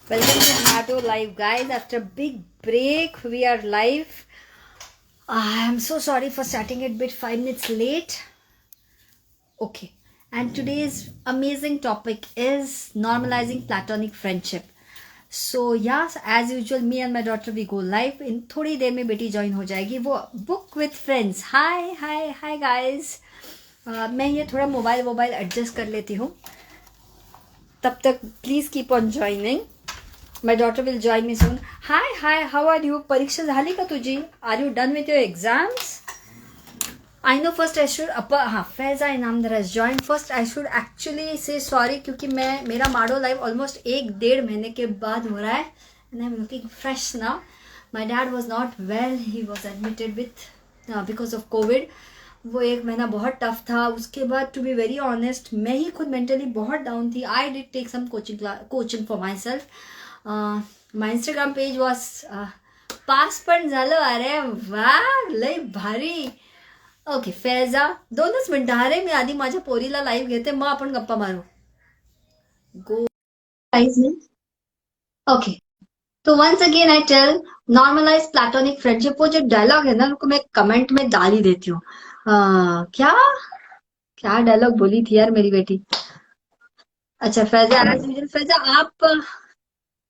Welcome to Nato Live, guys. After a big break, we are live. I am so sorry for starting it bit 5 minutes late. Okay, and today's amazing topic is normalizing platonic friendship. So yes, as usual, me and my daughter we go live. In थोड़ी देर में बेटी join हो जाएगी. वो book with friends. Hi guys. मैं ये थोड़ा mobile adjust कर लेती हूँ. तब तक please keep on joining. My daughter will join me soon. Hi how are you. परीक्षा झाली का तुझी. Are you done with your exams. I know first I should Faiza Inamdar has join. First I should actually say sorry क्योंकि मेरा माडो live almost 1-1.5 महीने के बाद हो रहा है. And I am looking fresh now. My dad was not well. He was admitted with because of Covid. वो 1 महीना बहुत टफ था. उसके बाद टू बी वेरी ऑनेस्ट मैं ही खुद मेंटली बहुत डाउन थी. I did take some coaching for myself. My Instagram page was pass पण झालं. अरे वा लय भारी. ओके फैजा 2च मिनिटं. अरे मी आधी माझ्या पोरीला लाईव्ह घेते मग आपण गप्पा मारू. Go okay. तो once again I tell normalize platonic friendship. वो जो डायलॉग है ना उनको मैं कमेंट में डाल ही देती हूँ. क्या डायलॉग बोली थी यार मेरी बेटी. अच्छा फैजा एज यूजुअल. फैजा आप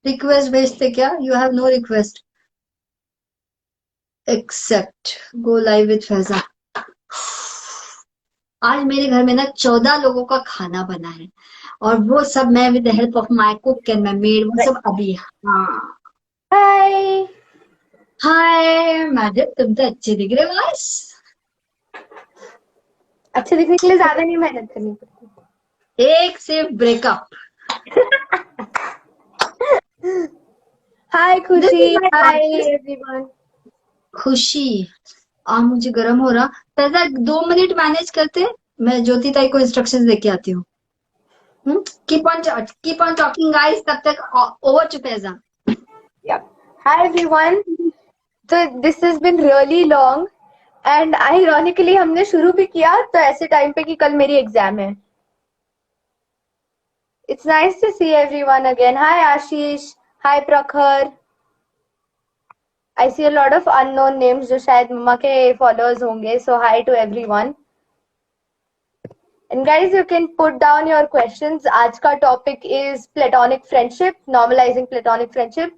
रिक्वेस्ट भेजते क्या. You have no request accept go live with Faiza. आज मेरे घर में ना 14 लोगों का खाना बना है और वो सब मैं with the help of my cook and my made वो सब अभी. हाँ हाय मैडम तुम तो अच्छे दिख रहे हो. बस अच्छे दिखने के लिए ज्यादा नहीं मेहनत करनी पड़ती. एक सिर्फ ब्रेकअप. हाय खुशी. Hi everyone. खुशी मुझे गर्म हो रहा. फैजा 2 मिनट मैनेज करते. मैं ज्योति ताई को इंस्ट्रक्शंस देके आती हूँ. Keep on talking guys. तब तक over to Faiza. Hi everyone. So this has been really long and ironically हमने शुरू भी किया तो ऐसे टाइम पे कि कल मेरी एग्जाम है. It's nice to see everyone again. Hi Ashish. Hi Prakhar. I see a lot of unknown names जो शायद मम्मा के followers होंगे. So hi to everyone. And guys, you can put down your questions. आज का topic is platonic friendship, normalizing platonic friendship.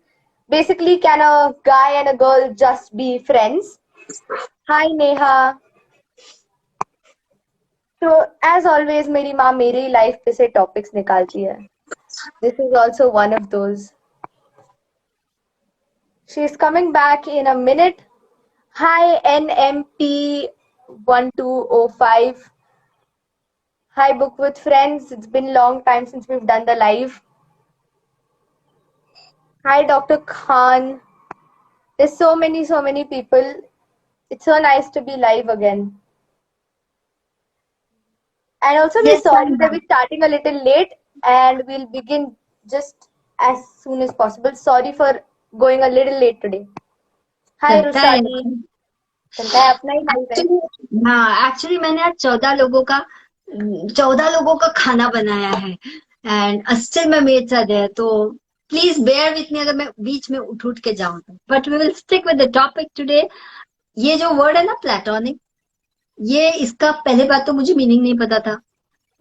Basically, can a guy and a girl just be friends? Hi Neha. So as always, मेरी माँ मेरी life पे से topics निकालती है. This is also one of those. She's coming back in a minute. Hi NMP1205. Hi Book with Friends. It's been a long time since we've done the live. Hi Dr. Khan. There's so many people. It's so nice to be live again. And also we're sorry that we're starting a little late and we'll begin just as soon as possible. Sorry for going a little late today. Hi Rushani. अपना ही live है. हाँ actually मैंने आज 14 लोगों का खाना बनाया है एंड स्टिल मैं मेरे साथ है. तो प्लीज बेयर विथ मी अगर मैं बीच में उठ के जाऊं तो. But we will stick with the topic today. ये जो वर्ड है ना प्लेटोनिक, ये इसका पहले बात तो मुझे मीनिंग नहीं पता था.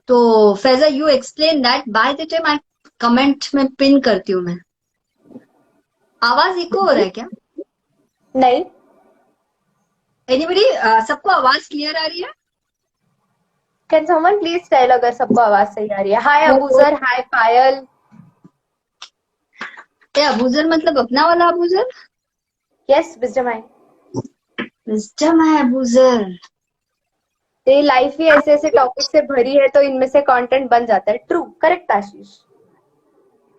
तो Faiza you explain that. By the time I comment में पिन करती हूँ मैं. आवाज इको हो रहा है क्या. नहीं. एनीबडी सबको आवाज क्लियर आ रही है. Can someone please tell अगर सबको आवाज सही आ रही है. Hi अबूजर. Hi पायल. अबूजर मतलब अपना वाला अबूजर. Yes, wisdom है. विजडम है अबूजर. तेरी लाइफ ही ऐसे ऐसे टॉपिक से भरी है तो इनमें से कंटेंट बन जाता है. ट्रू. करेक्ट आशीष.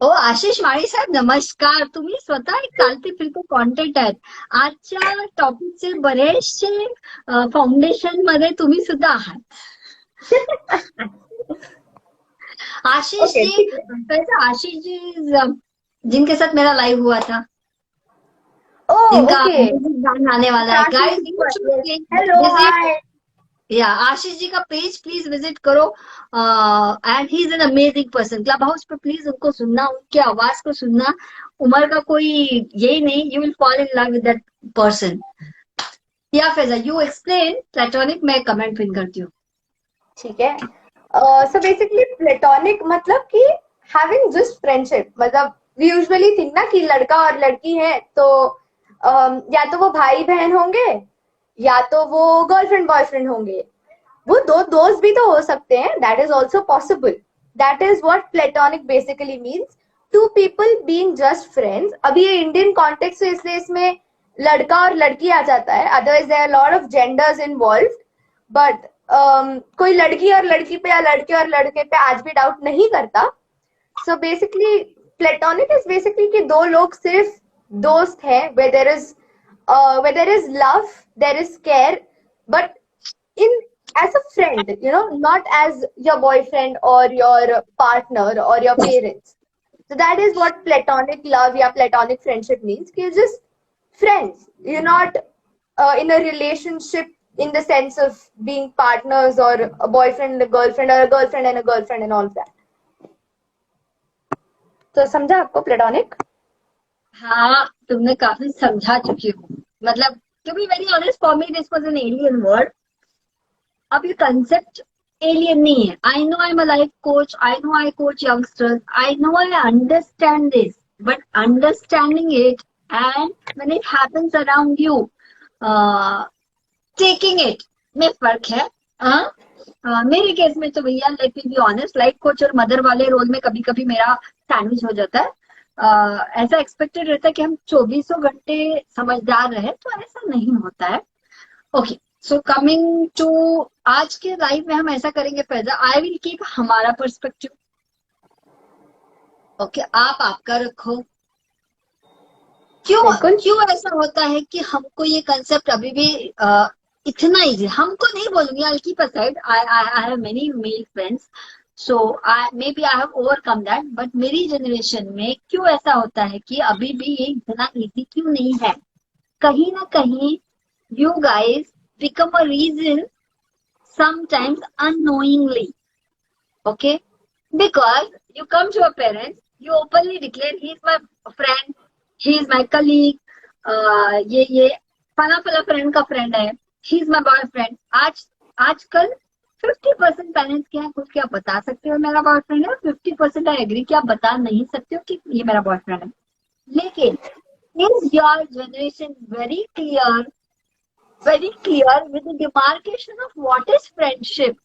ओ आशिष माळी साहेब नमस्कार. तुम्ही स्वतः एक चालते फिरते कॉन्टेंट आहेत. आजच्या टॉपिकचे बरेचसे फाउंडेशन मध्ये तुम्ही सुद्धा आहात. आशीष जी आशीष जी जिनके साथ मेरा लाइव हुआ था. Oh, जिनका okay. गाना आने वाला है. Guys Hello, hi. या आशीष जी का पेज प्लीज विजिट करो, and he is an amazing person. Club house पे प्लीज उनको सुनना, उनकी आवाज को सुनना. उम्र का कोई यही नहीं, you will fall in love with that person. या फैजा, यू एक्सप्लेन प्लेटोनिक, मैं कमेंट पिन करती हूँ. ठीक है. सो बेसिकली प्लेटोनिक मतलब कि हैविंग जस्ट फ्रेंडशिप. मतलब वी यूजुअली थिंक ना कि लड़का और लड़की है तो या तो वो भाई बहन होंगे या तो वो गर्लफ्रेंड बॉयफ्रेंड होंगे. वो दो दोस्त भी तो हो सकते हैं. That is also possible. That is what platonic basically means. Two people being just friends. अभी ये इंडियन कॉन्टेक्स्ट है इसलिए इसमें लड़का और लड़की आ जाता है. Otherwise there are lot of genders involve. But कोई लड़की और लड़की पे या लड़के और लड़के पे आज भी डाउट नहीं करता. So basically platonic is basically कि दो लोग सिर्फ दोस्त हैं. where there is love, there is care, but in as a friend, not as your boyfriend or your partner or your parents. So that is what platonic love या platonic friendship means. कि you're just friends. You're not in a relationship in the sense of being partners or a boyfriend and a girlfriend or a girlfriend and a girlfriend and all that. तो समझा आपको platonic? हाँ, तुमने काफी समझा चुकी हो. मतलब to be very honest, for me this was an alien word. अब ये कंसेप्ट एलियन नहीं है. I know I am a life coach, I know I coach youngsters, I know I understand this, but understanding it and when it happens around you, taking it में फर्क है. मेरे case में तो भैया, let me be honest, life coach और mother वाले role में कभी कभी मेरा सैंडविच हो जाता है. ऐसा एक्सपेक्टेड रहता है कि हम 24 घंटे समझदार रहे, तो ऐसा नहीं होता है. ओके, सो कमिंग टू आज के लाइफ में हम ऐसा करेंगे. फैजा, आई विल कीप हमारा पर्सपेक्टिव. ओके, आप आपका रखो. क्यों ऐसा होता है कि हमको ये कंसेप्ट अभी भी इतना इजी, हमको नहीं बोलूंगी, I keep aside, I have many male friends, so maybe I have overcome that, but मेरी जनरेशन में क्यों ऐसा होता है कि अभी भी ये इतना इजी क्यों नहीं है? कहीं ना कहीं you guys become a reason sometimes unknowingly, okay? Because you come to your parents, you openly declare he is my friend, he is my colleague, ये फला फला फ्रेंड का फ्रेंड है, he is my boyfriend. आजकल 50% parents क्या खुद क्या बता सकते हो मेरा बॉयफ्रेंड है, 50% आई एग्री कि आप बता नहीं सकते हो कि ये मेरा बॉयफ्रेंड है. लेकिन is your generation very clear with the demarcation of what is friendship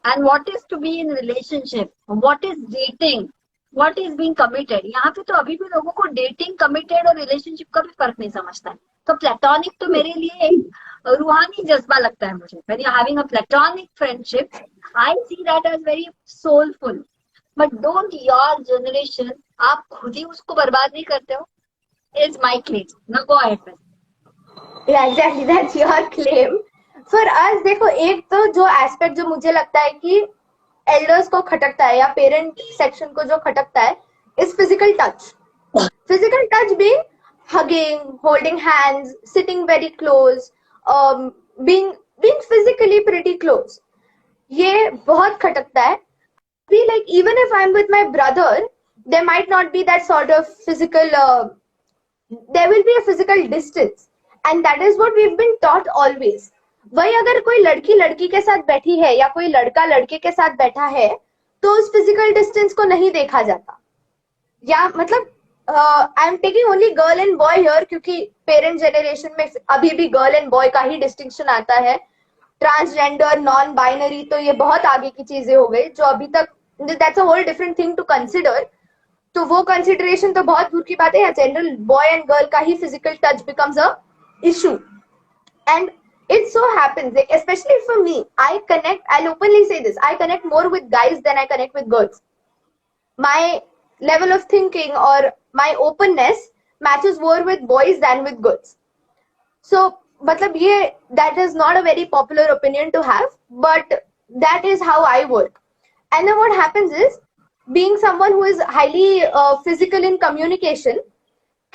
and what is to be in relationship, what is dating, what is being committed? यहाँ पे तो अभी भी लोगों को डेटिंग, कमिटेड और रिलेशनशिप का भी फर्क नहीं समझता है. तो प्लेटोनिक तो मेरे लिए एक रूहानी जज्बा लगता है मुझे. when you're having a platonic friendship, I see that as very soulful. But don't your generation, आप खुद ही उसको बर्बाद नहीं करते हो? Is my claim. Now go ahead. Yeah, exactly. That's your claim. For us, देखो, एक तो जो एस्पेक्ट जो मुझे लगता है कि एल्डर्स को खटकता है या पेरेंट सेक्शन को जो खटकता है is physical touch. Physical touch being hugging, holding hands, sitting very close, being physically pretty close. ये बहुत खटकता है. Feel like even if I'm with my brother, there might not be that sort of physical, there will be a physical distance. And that is what we've been taught always. वही अगर कोई लड़की लड़की के साथ बैठी है या कोई लड़का लड़के के साथ बैठा है तो उस फिजिकल डिस्टेंस को नहीं देखा जाता. या मतलब I am taking only girl and boy here, क्योंकि पेरेंट जनरेशन में अभी भी गर्ल एंड बॉय का ही डिस्टिंक्शन आता है. ट्रांसजेंडर, नॉन बाइनरी, तो ये बहुत आगे की चीजें हो गई जो अभी तक, that's a whole different thing to consider. तो वो कंसिडरेशन तो बहुत दूर की बात है. जनरल बॉय एंड गर्ल का ही physical touch becomes a issue. And it so happens, like, especially for me, I'll openly say this, I connect more with guys than I connect with girls. My level of thinking or my openness matches more with boys than with girls. So matlab ye, that is not a very popular opinion to have, but that is how I work. And then what happens is, being someone who is highly physical in communication,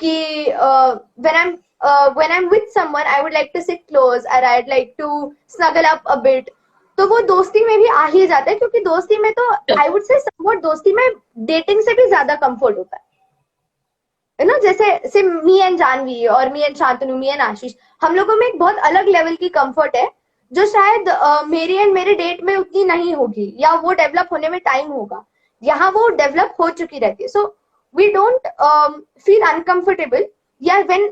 when I'm when I'm with someone, I would like to sit close or I'd like to snuggle up a bit. तो वो दोस्ती में भी आ ही जाता है, क्योंकि दोस्ती में तो आई वुड से समवट दोस्ती में डेटिंग से भी ज्यादा कंफर्ट होता है ना. जैसे से मी एंड जानवी और me and Shantanu, me and Ashish, हम लोगों में एक बहुत अलग लेवल की कंफर्ट है जो शायद मेरी एंड मेरे डेट में उतनी नहीं होगी, या वो डेवलप होने में टाइम होगा. यहाँ वो डेवलप हो चुकी रहती है. So we don't feel uncomfortable. Yeah, when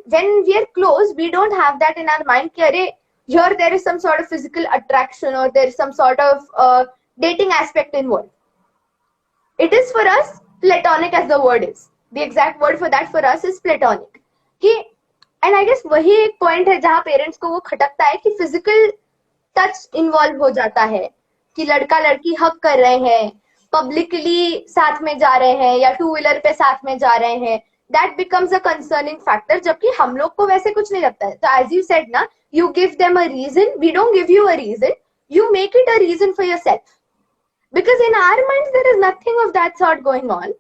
we are close, we don't have that in our mind कि अरे here there is some sort of physical attraction or there is some sort of dating aspect involved. It is for us platonic, as the word is. The exact word for that for us is platonic. कि and I guess वही एक point है जहाँ parents को वो खटकता है कि physical touch involve हो जाता है, कि लड़का लड़की हक कर रहे हैं, पब्लिकली साथ में जा रहे हैं या टू व्हीलर पे साथ में जा रहे हैं. That becomes a concerning factor, जबकि हम लोग को वैसे कुछ नहीं लगता है. तो as you said ना, you give them a reason, we don't give you a reason, you make it a reason for yourself. Because in our minds there is nothing of that sort going on.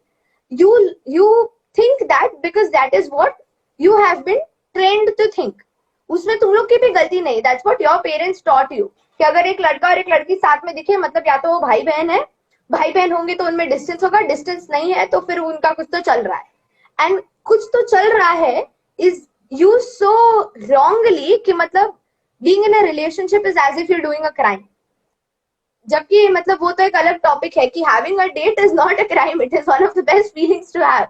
You think that because that is what you have been trained to think. उसमें तुम लोग की भी गलती नहीं. That's what your parents taught you. कि अगर एक लड़का और एक लड़की साथ में दिखे, मतलब या तो वो भाई बहन है, भाई बहन होंगे तो उनमें डिस्टेंस होगा, डिस्टेंस नहीं है तो फिर उनका कुछ तो चल रहा है. एंड कुछ तो चल रहा है इज यूज सो रॉन्गली कि मतलब being in a relationship is as if you doing a crime. जबकि मतलब वो तो एक अलग टॉपिक है कि having a date is not a crime, it is one of the best feelings to have.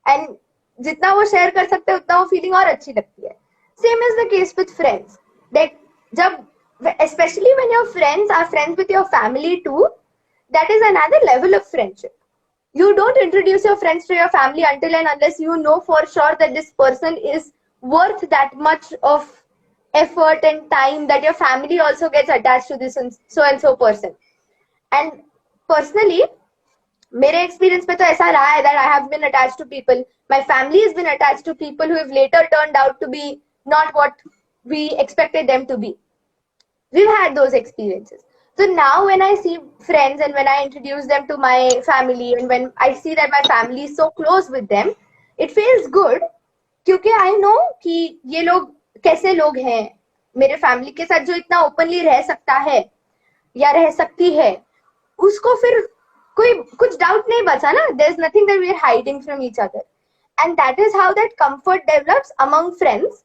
And जितना वो शेयर कर सकते हैं उतना वो फीलिंग और अच्छी लगती है. Same is the case with friends. जब especially when your friends are friends with your family too, that is another level of friendship. You don't introduce your friends to your family until and unless you know for sure that this person is worth that much of effort and time, that your family also gets attached to this so and so person. And personally, मेरे experience पे तो ऐसा रहा है that I have been attached to people. My family has been attached to people who have later turned out to be not what we expected them to be. We've had those experiences. So now when I see friends and when I introduce them to my family and when I see that my family is so close with them, it feels good, क्योंकि I know कि ये लोग कैसे लोग हैं. मेरे family के साथ जो इतना ओपनली रह सकता है या रह सकती है, उसको फिर कोई कुछ डाउट नहीं बचा ना. There is nothing that we are hiding from each other. And that is how that comfort develops among friends,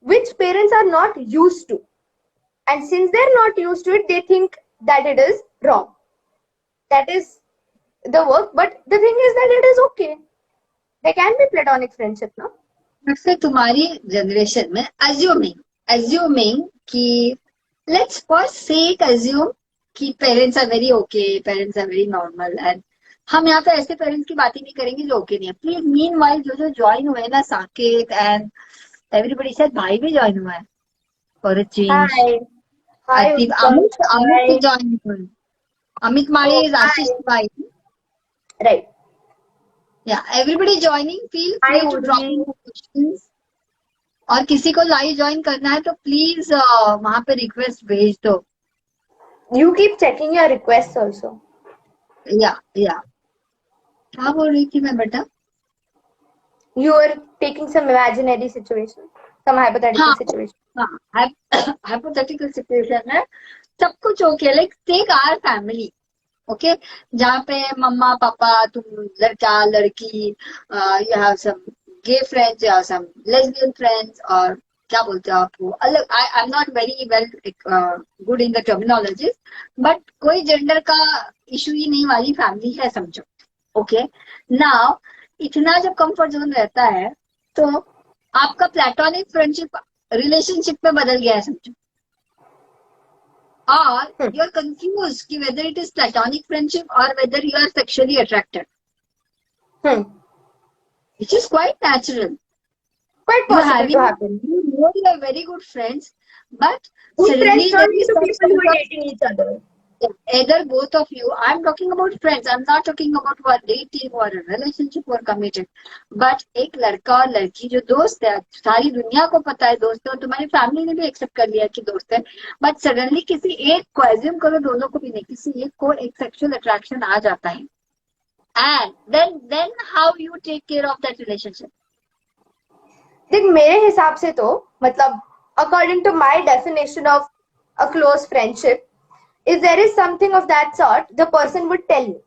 which parents are not used to. And since they're not used to it, they think that it is wrong. That is the work. But the thing is that it is okay. There can be platonic friendship, no? वैसे तुम्हारी generation में assuming कि let's first say assume कि parents are very okay, parents are very normal, and हम यहाँ पे ऐसे parents की बात ही नहीं करेंगे जो ओके नहीं है. प्लीज मीनवाइल जो ज्वाइन हुए ना, साकेत एंड एवरीबडी, शायद भाई भी ज्वाइन हुआ है for a change. Amit join हुए. अमित मारे इज आशीष भाई. Right. Yeah, everybody joining, feel free to drop in questions. और किसी को लाइव ज्वाइन करना है तो प्लीज वहां पे रिक्वेस्ट भेज दो. You keep checking your requests also. या क्या बोल रही थी मैं बेटा? You are taking some imaginary situation, some hypothetical situation. हाँ, hypothetical situation है. सब कुछ okay. Like take our family, okay, जहाँ पे मम्मा पापा, तुम लड़का लड़की, you have some gay friends, you have some lesbian friends, और क्या बोलते हो आप वो अलग. I am not very well good in the terminologies, but कोई जेंडर का इशू ही नहीं वाली फैमिली है समझो. ओके, नाउ इतना जब कंफर्ट जोन रहता है तो आपका प्लेटोनिक फ्रेंडशिप रिलेशनशिप में बदल गया है समझो. और यू आर कंफ्यूज कि whether it is platonic friendship और whether you are sexually attracted, which is quite natural. Quite possible to happen. You know you are very good friends, but Good suddenly friends turn there is into some people who sort are of- dating each other. either both of you. I'm talking about friends. I'm not talking about who are dating or a relationship or committed. But एक लड़का और लड़की जो दोस्त है, सारी दुनिया को पता है दोस्त है, और तुम्हारी फैमिली ने भी एक्सेप्ट कर लिया कि दोस्त है, बट सडनली किसी एक को, एज्यूम करो दोनों को भी नहीं, किसी एक को एक सेक्सुअल अट्रैक्शन आ जाता है, and then how you take care of that relationship? देख मेरे हिसाब से तो मतलब according to my definition of a close friendship, if there is something of that sort, the person would tell me,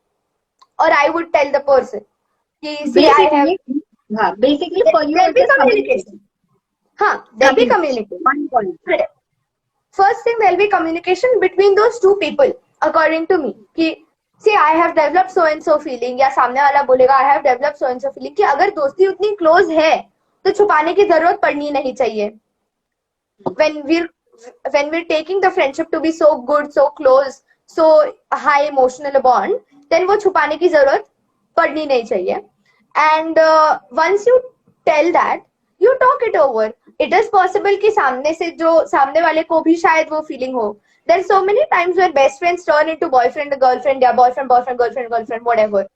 or I would tell the person. See, I have. Basically for you There'll it be is communication. There'll be communication. One point. First thing, there'll be communication between those two people, according to me. कि see, I have developed so and so feeling, या सामने वाला बोलेगा I have developed so and so feeling, कि अगर दोस्ती उतनी close है तो छुपाने की जरूरत पड़नी नहीं चाहिए. When we're taking the friendship to be so good, so close, so high emotional bond, then वो छुपाने की जरूरत पड़नी नहीं चाहिए. And once you tell that, you talk it over. It is possible कि सामने वाले को भी शायद वो feeling हो. There's so many times where best friends turn into boyfriend and girlfriend, या boyfriend, girlfriend, whatever.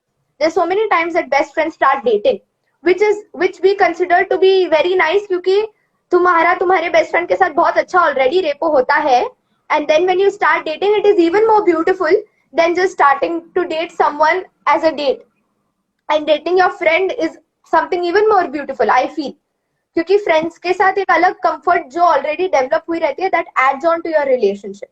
There's so many times that best friends start dating, which we consider to be very nice, क्योंकि तुम्हारे best friend के साथ बहुत अच्छा already repo होता है, and then when you start dating, it is even more beautiful than just starting to date someone as a date. And dating your friend is something even more beautiful, I feel. क्योंकि friends के साथ एक अलग comfort जो already develop हुई रहती है, that adds on to your relationship.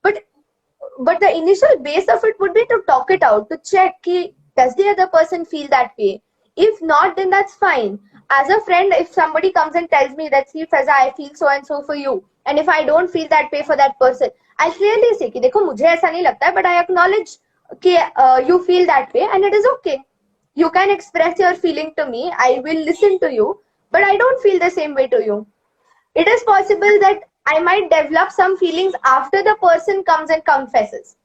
But the initial base of it would be to talk it out, to check कि does the other person feel that way. If not, then that's fine. As a friend, if somebody comes and tells me that, see Faiza, I feel so and so for you, and if I don't feel that way for that person, I'll clearly say कि देखो मुझे ऐसा नहीं लगता है, but I acknowledge कि you feel that way and it is okay. You can express your feeling to me, I will listen to you, but I don't feel the same way to you. It is possible that I might develop some feelings after the person comes and confesses.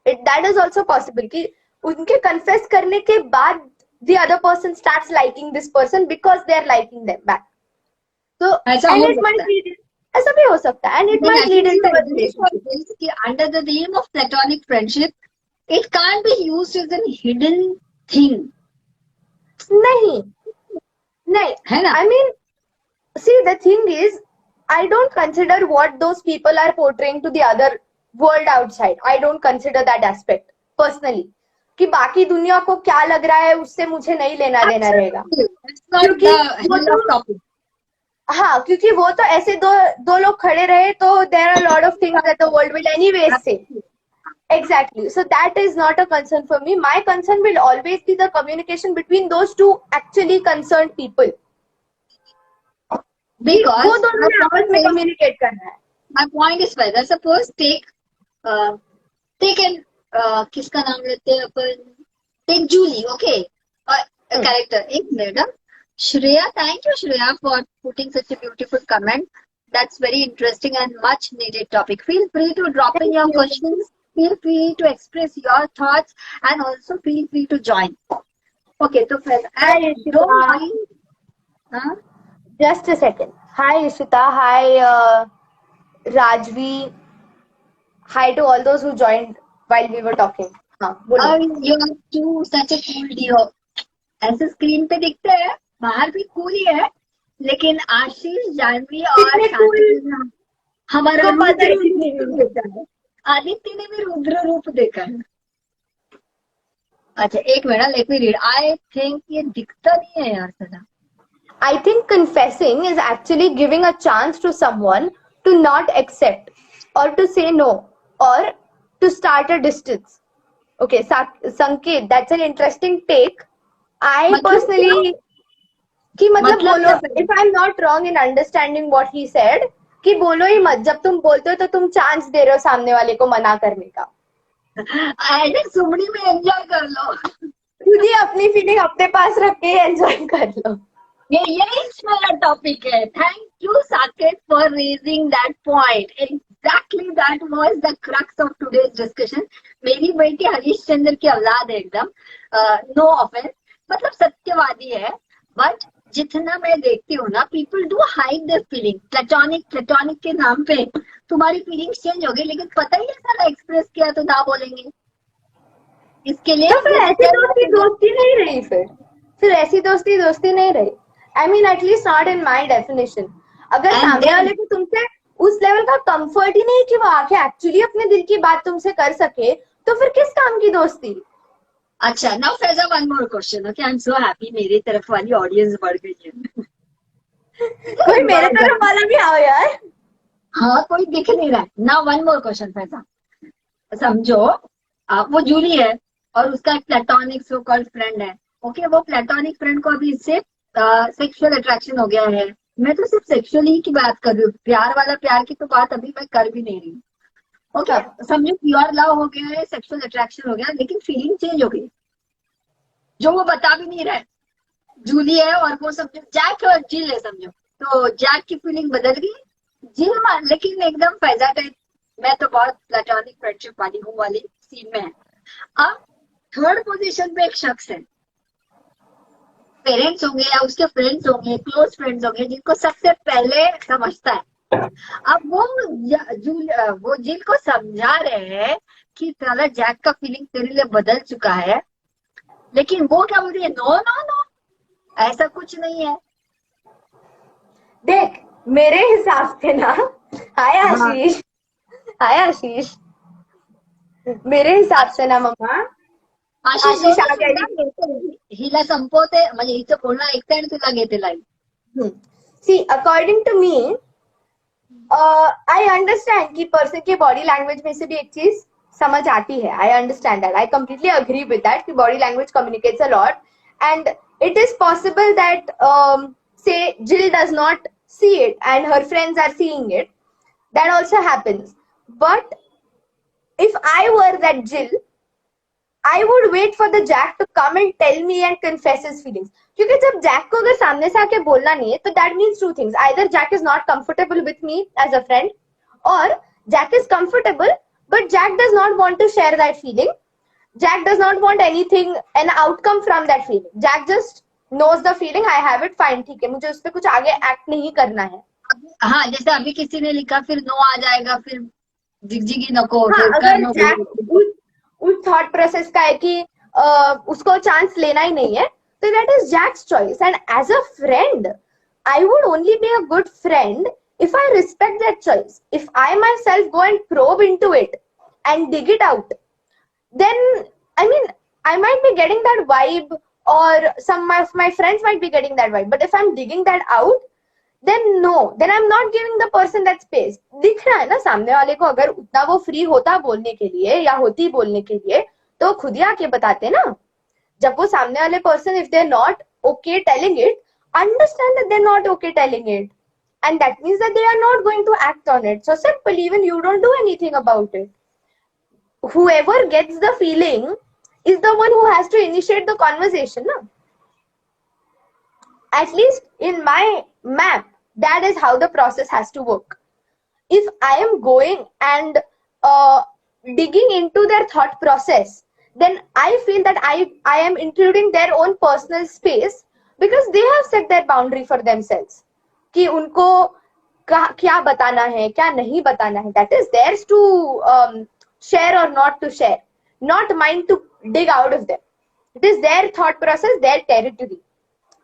That is also possible कि उनके confess करने के बाद the other person starts liking this person because they are liking them back. So and it might lead, ऐसा भी हो सकता है, and it might lead into a relationship. Under the name of platonic friendship, it can't be used as a hidden thing. नहीं, है ना? I mean, see, the thing is, I don't consider what those people are portraying to the other world outside. I don't consider that aspect personally. कि बाकी दुनिया को क्या लग रहा है उससे मुझे नहीं लेना देना रहेगा. क्योंकि वो तो ऐसे दो लोग खड़े रहे तो there are a lot of things that the world will anyway say. Exactly. So that is not a concern for me. My concern will always be the communication between those two actually concerned people. Because वो दोनों ने आपस में communicate करना है. My point is whether suppose take an किसका नाम लेते हैं अपन, take Julie, okay, a character. एक minute, Shreya, thank you Shreya for putting such a beautiful comment. That's very interesting and much needed topic. Feel free to drop in your questions. Feel free to express your thoughts and also feel free to join. Okay, so Hi, don't mind. Just a second. Hi Ishita. Hi Rajvi. Hi to all those who joined while we were talking. You are too such a cool deal. ऐसे screen पे दिखते हैं, बाहर भी cool ही है, लेकिन आशीष, जानवी और शांति हमारा रुद्र रूप देखा है. आदित्य ने भी रुद्र रूप देखा है. अच्छा एक minute, let me read. I think ये दिखता नहीं है यार सदा. I think confessing is actually giving a chance to someone to not accept or to say no or to start a distance. Okay, Sanket, that's an interesting take. I personally कि मतलब बोलो, if I'm not wrong in understanding what he said, कि बोलो ही मत. जब तुम बोलते हो तो तुम चांस दे रहे हो सामने वाले को मना करने का. ऐसे सुमड़ी में एंजॉय कर लो. खुद ही अपनी फीलिंग अपने पास रख के एंजॉय कर लो. यही मेरा टॉपिक है. Thank you Saket for raising that point. Exactly that was the crux of today's discussion. मेरी बेटी हरीश चंद्र की औलाद है एकदम. नो ऑफेंस, मतलब सत्यवादी है, बट जितना मैं देखती हूँ ना, people do hide their feeling. Platonic के नाम पे तुम्हारी फीलिंग्स चेंज हो गई, लेकिन पता ही ऐसा एक्सप्रेस किया तो ना बोलेंगे. इसके लिए तो फिर ऐसी दोस्ती नहीं रही. फिर ऐसी दोस्ती नहीं रही. I mean, at least not in my definition. अगर सामने वाले को तुमसे उस लेवल का कंफर्ट ही नहीं कि वो आके एक्चुअली अपने दिल की बात तुमसे कर सके, तो फिर किस काम की दोस्ती. अच्छा, now Faiza one more question. Okay, I am so happy, मेरी तरफ वाली ऑडियंस बढ़ गई है. कोई मेरे तरफ वाला भी आओ यार। हाँ, कोई दिख नहीं रहा है ना। वन मोर क्वेश्चन फैजा, समझो वो जूली है और उसका एक प्लेटोनिक सो कॉल्ड फ्रेंड है। ओके, वो प्लेटोनिक फ्रेंड को अभी इससे सेक्सुअल अट्रैक्शन हो गया है। मैं तो सिर्फ सेक्सुअली की बात कर रही हूँ, प्यार वाला प्यार की तो बात अभी मैं कर भी नहीं रही हूँ। ओके, समझो प्योर लव हो गया है, सेक्सुअल अट्रैक्शन हो गया, लेकिन फीलिंग चेंज हो गई जो वो बता भी नहीं रहे। जूली है और वो समझो जैक और जिल है, समझो तो जैक की फीलिंग बदल गई, जिल लेकिन एकदम फैजा टाइप। मैं तो बहुत प्लेटोनिक फ्रेंडशिप वाली हूँ वाली सीन में है। अब थर्ड पोजीशन पे एक शख्स है, पेरेंट्स होंगे या उसके फ्रेंड्स होंगे, क्लोज फ्रेंड्स होंगे, जिनको सबसे पहले समझता है। अब वो जिल को समझा रहे हैं कि साला जैक का फीलिंग तेरे लिए बदल चुका है, लेकिन वो क्या बोल रही है, नो नो नो, ऐसा कुछ नहीं है। देख मेरे हिसाब से ना, हाय आशीष, हाय आशीष, मेरे हिसाब से ना मम्मा, आशीष हिला संपवते म्हणजे हिचं बोलणं ऐकते आणि तुला घेते live. See according to me, I understand कि पर्सन के बॉडी लैंग्वेज में से भी एक चीज समझ आती है। I understand that, I completely agree with that कि body language communicates a lot and it is possible that say Jill does not see it and her friends are seeing it. That also happens. But if I were that Jill, I would wait for the Jack to come and tell me and confess his feelings. क्योंकि जब Jack को अगर सामने से आके बोलना नहीं है तो that means two things. Either Jack is not comfortable with me as a friend, or Jack is comfortable but Jack does not want to share that feeling. Jack does not want anything, an outcome from that feeling. Jack just knows the feeling, I have it, fine, ठीक है, मुझे उस पर कुछ आगे act नहीं करना है। हाँ, जैसे अभी किसी ने लिखा फिर नो आ जाएगा, फिर जिगजिगी नको, हाँ, फिर अगर नो जैक उस थॉट प्रोसेस का है कि उसको चांस लेना ही नहीं है, तो that is Jack's choice. And as a friend I would only be a good friend if I respect that choice. If I myself go and probe into it and dig it out, then I mean I might be getting that vibe, or some of my friends might be getting that vibe. But if I'm digging that out, then no, then I'm not giving the person that space. दिख रहा है ना सामने वाले को, अगर उतना वो फ्री होता बोलने के लिए या होती बोलने के लिए तो खुद ही आके बताते ना। जब वो सामने वाले person, if they're not okay telling it, understand that they're not okay telling it, and that means that they are not going to act on it. So simple, even you don't do anything about it. Whoever gets the feeling is the one who has to initiate the conversation, no? At least in my map, that is how the process has to work. If I am going and digging into their thought process, then I feel that I am intruding their own personal space, because they have set their boundary for themselves कि उनको क्या बताना है क्या नहीं बताना है. That is theirs to share or not to share, not mine to dig out of them. It is their thought process, their territory.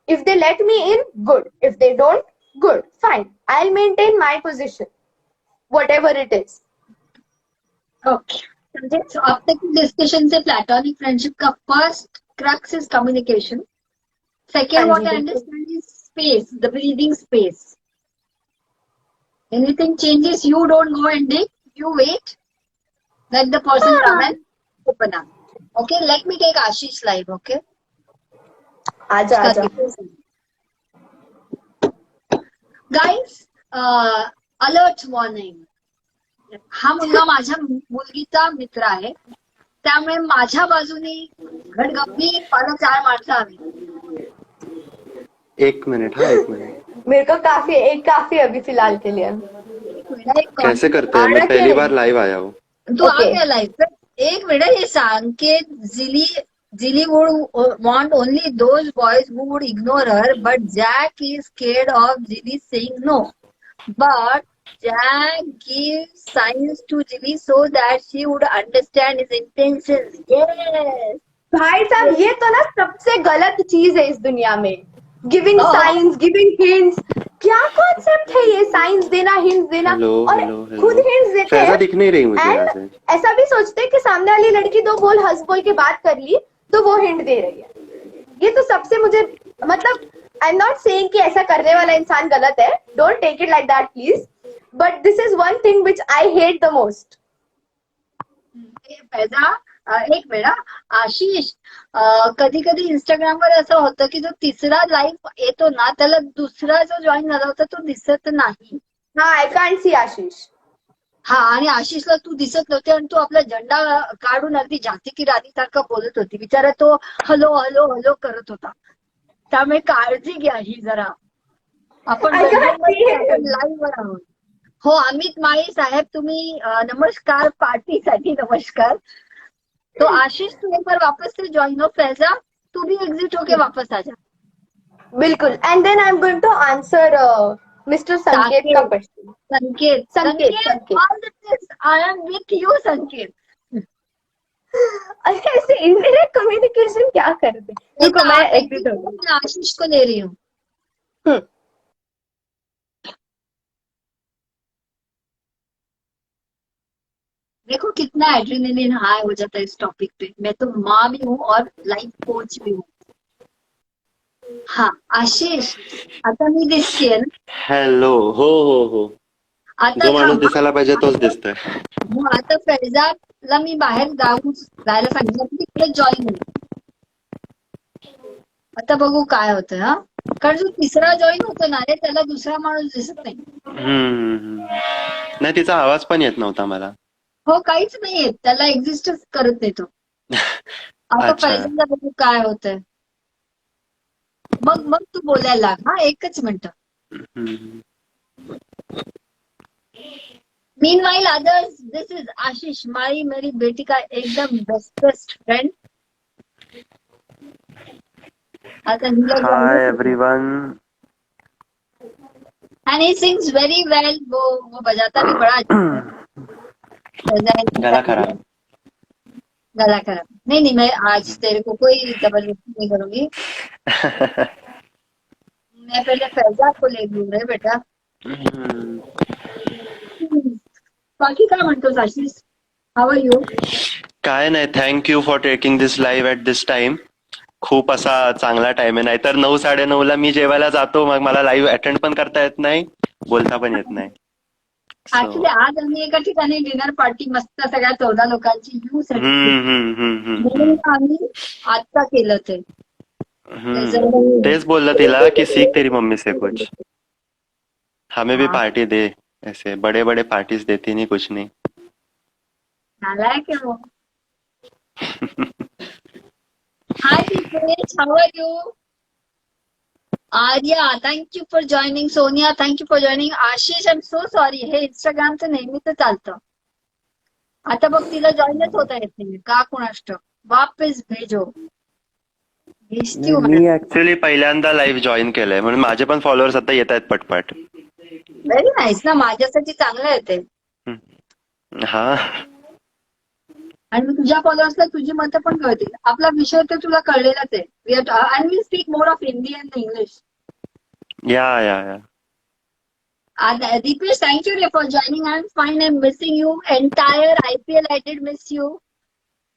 If they let me in, good. If they don't, good, fine. I'll maintain my position, whatever it is. Okay. So अब तक की discussion से platonic friendship का first crux is communication. Second, what I understand is space, the breathing space. Anything changes, you don't go and dig, you wait. Let the person come and open up. Okay, let me take Ashish live, okay? आजा. Guys, alert warning. हा मुलगा माझ्या मुलगीचा मित्र आहे, त्यामुळे माझ्या बाजूने घडगंभीर पाला 4 माणसं हवी. एक मिनट. मेरे को काफी अभी फिलहाल के लिए. कैसे करते हैं? मैं पहली बार लाइव आया हूँ. तू आ गया लाइव. एक मिनट, हे सांग की Zilly would want only those boys who would ignore her, but Jack is scared of Zilly saying no. But Jack gives signs to Zilly so that she would understand his intentions. Yes. भाई साहब, ये तो ना सबसे गलत चीज है इस दुनिया में. Giving science, giving hints. क्या कॉन्सेप्ट है ये? साइंस देना, हिंट्स देना. और खुद हिंट्स देते हैं. दिख नहीं रही मुझे यहाँ से. ऐसा भी सोचते हैं कि सामने वाली लड़की 2 हंस बोल के बात कर ली तो वो हिंट दे रही है. ये तो सबसे मुझे मतलब I'm not saying कि ऐसा करने वाला इंसान गलत है. Don't take it like that, please. But this is one thing which I hate the most. Faiza, एक मिनिट हा. आशिष, कधी कधी इंस्टाग्रामवर असं होतं की जो तिसरा लाईव्ह येतो ना त्याला दुसरा जो जॉईन झाला होता तो दिसत नाही. हा, I can't see Ashish. हा, आणि आशिषला तू दिसत नव्हते आणि तू आपला झेंडा काढून अगदी झाशी की राणी सारखा बोलत होती. बिचारा तो हलो हलो हलो करत होता. त्यामुळे काळजी घ्या ही जरा. आपण I can't see him. Live वर आहोत. हो, अमित माळी साहेब, तुम्ही नमस्कार, पार्टीसाठी नमस्कार. तो आशीष तू एक बार वापस से ज्वाइन हो. फैजा तू भी एग्जिट होके वापस आ जा. बिल्कुल. And then I'm going to answer Mr. Sanket का question. संकेत, संकेत. all this, I am with you, संकेत. ऐसे indirect communication क्या करते हैं? रुको, मैं exit हो गई. मैं आशीष को ले रही हूँ. देखो कितना एड्रेनलिन हाई हो जाता है इस टॉपिक पे. मैं तो माँ भी हूँ और लाइफ कोच भी हूँ. हा, आशिष, आता मी दिसतेय ना. हॅलो. हो हो हो. आता जो माणूस थांबा. दिसायला पाहिजे तोच दिसतोय. हो, आता फैजाला मी बाहेर जायला सांगितलं की तिकडे जॉईन हो. आता बघू काय होतं. हा, कारण जो तिसरा जॉईन होतो ना रे त्याला दुसरा माणूस दिसत नाही. नाही, तिचा आवाज पण येत नव्हता मला. हो, काहीच नाही येत त्याला, एक्झिस्टच करत नाही तो. आता अच्छा. फैजाला बघू काय होतंय. मग तू बोलायला लाग. हा, एकच मिनिट. Meanwhile others, this is Ashish my, मेरी बेटी का एकदम बेस्ट फ्रेंड. आता hi everyone. And he sings very well. वो बजाता भी बड़ा अच्छा है. गला खराब. गला खराब. नहीं, मैं आज तेरे को कोई जबरदस्ती नहीं करूंगी. मैं पहले फैजा को ले लूँ रे बेटा. बाकी काय म्हणतोस आशिष? How are you? काय नाही, thank you for taking this live at this time. खूप असा चांगला टाइम आहे. नाहीतर 9-9:30ला मी जेवायला जातो, मग मला लाईव्ह अटेंड पण करता येत नाही, बोलता पण येत नाही. ऍक्च्युली आज आम्ही एका ठिकाणी डिनर पार्टी मस्त सगळ्या 14 लोकांची यू साठी म्हणून आम्ही आता केलं ते. तेच बोललं तिला की सीख तेरी मम्मी से कुछ, हमें भी पार्टी दे. ऐसे बड़े बड़े पार्टीज देती नहीं, कुछ नहीं. नालायक है वो. Hi Deepesh, how are you? Arya, thank you for joining. Sonia, thank you for joining. Ashish, I am so sorry. हे इंस्टाग्रामचं नेहमीच चालतं. आता बघ तिला जॉईनच होता येत नाही का कुणास ठाऊक. वापस भेजो. मी ऍक्च्युली पहिल्यांदा लाईव्ह जॉईन केलंय म्हणून माझे पण फॉलोअर्स आता येत आहेत पटपट. व्हेरी नाईस ना, माझ्यासाठी चांगलं येते. हा, आणि तुझ्या फॉलोअर्सला तुझी मतं पण कळतील. आपला विषय तर तुला कळलेलाच आहे. And we speak more of Hindi and English. Yeah. Deepesh, thank you for joining. I'm fine. I'm missing you. Entire IPL I did miss you.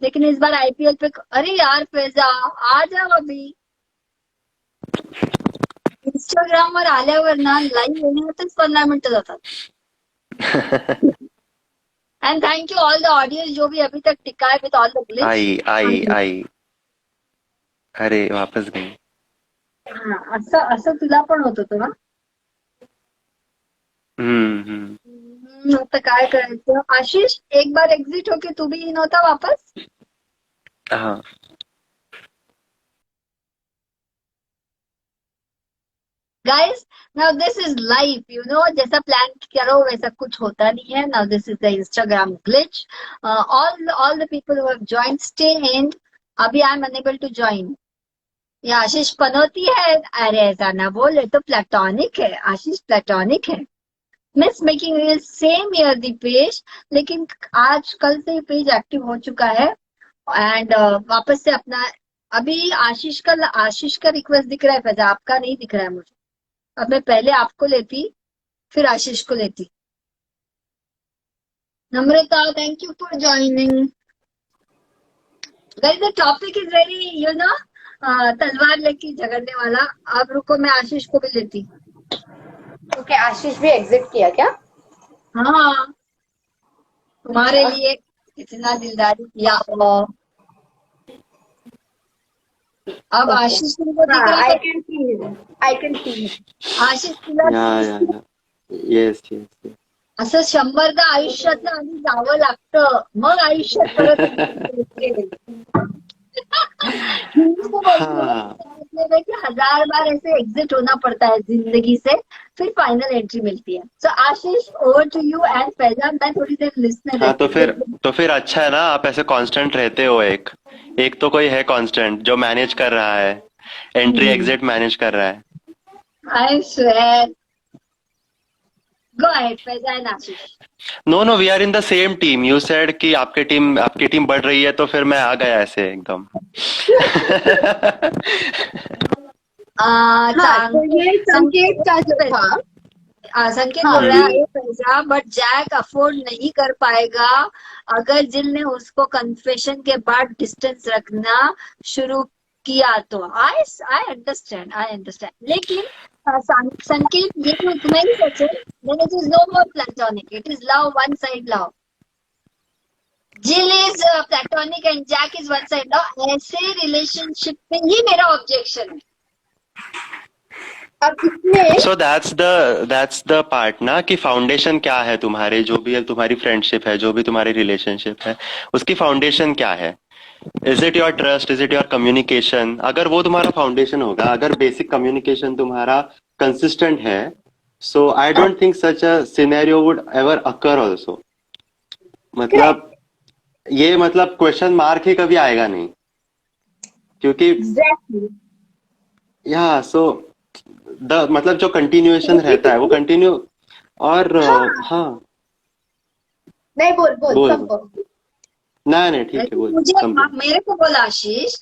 लेकिन इस बार IPL पे, अरे यार फैजा आ जाओ अभी. इंस्टाग्राम वर आल्यावर ना लाईव्ह येण्यातच 15 मिनिटं जातात. And thank you all the audience जो भी अभी तक टिका है विद ऑल द ग्लिच. आई. अरे वापस गई. असं तुला पण होत होतं ना. आता काय करायचं. आशिष, एक बार एग्जिट होके तू भी इन होता वापस. हाँ. Guys, now this is live, you know, जैसा प्लान करो वैसा कुछ होता नहीं है. Now this is the Instagram glitch. All the people who have joined, stay in. अभी I am unable to join. ये आशीष पनौती है. अरे ऐसा ना बोले, तो प्लेटोनिक है. आशीष प्लेटोनिक है. Miss making reel same year Deepesh, लेकिन आज कल से पेज एक्टिव हो चुका है. एंड वापस से अपना, अभी आशीष का रिक्वेस्ट दिख रहा है फैजा, आपका नहीं दिख रहा है मुझे. अब मैं पहले आपको लेती फिर आशीष को लेती. Namrata, thank you for joining. Guys, the topic is very, you know, तलवार लेके झगड़ने वाला। अब रुको, मैं आशीष को भी लेती। ओके, आशीष भी एग्जिट किया क्या? हाँ, तुम्हारे लिए इतना दिलदारी किया। अब आशीष तुमको दिख रहा आई है? Can see, I can see. आशीष तुला या येस येस येस. असं 100दा आयुष्यातलं आधी जावं लागतं, मग आयुष्यात परत येते. हिंदी में बोलती हूँ, हाँ. मतलब है कि 1000 बार ऐसे एग्जिट होना पड़ता है जिंदगी से, फिर फाइनल एंट्री मिलती है। So Ashish, over to you and Faizan. मैं थोड़ी देर लिसनर हाँ, तो फिर अच्छा है ना, आप ऐसे कांस्टेंट रहते हो। एक तो कोई है कांस्टेंट जो मैनेज कर रहा है, एंट्री एग्जिट मैनेज कर रहा है. I swear. Go ahead Faizan, Ashish. No we are in the same team. You said कि आपकी टीम बढ़ रही है, तो फिर मैं आ गया ऐसे एकदम. तो ये संकेत का जो था, संकेत हाँ, बोल रहा है पैसा, बट जैक अफोर्ड नहीं कर पाएगा अगर जिल ने उसको कन्फेशन के बाद डिस्टेंस रखना शुरू किया तो। I understand. लेकिन संकेत, ये तो इतना ही सच है, then it is no more platonic, it is love, one side love. Jill is platonic and Jack is one side love. ऐसे रिलेशनशिप में ये मेरा ऑब्जेक्शन है। अब इसमें सो दैट्स द पार्ट ना, कि फाउंडेशन क्या है तुम्हारे, जो भी है तुम्हारी फ्रेंडशिप है, जो भी तुम्हारी रिलेशनशिप है, उसकी फाउंडेशन क्या है. Is it your trust, is it your communication. अगर वो तुम्हारा फाउंडेशन होगा, अगर बेसिक कम्युनिकेशन तुम्हारा कंसिस्टेंट है, so I don't think such a scenario would ever occur also. मतलब ये मतलब क्वेश्चन मार्क ही कभी आएगा नहीं, क्योंकि एग्जैक्टली या सो द मतलब जो कंटिन्यूएशन रहता है वो कंटिन्यू. और हाँ, नहीं बोल बोल. सबको। नहीं ठीक है, बोल. मुझे मेरे को बोला आशीष,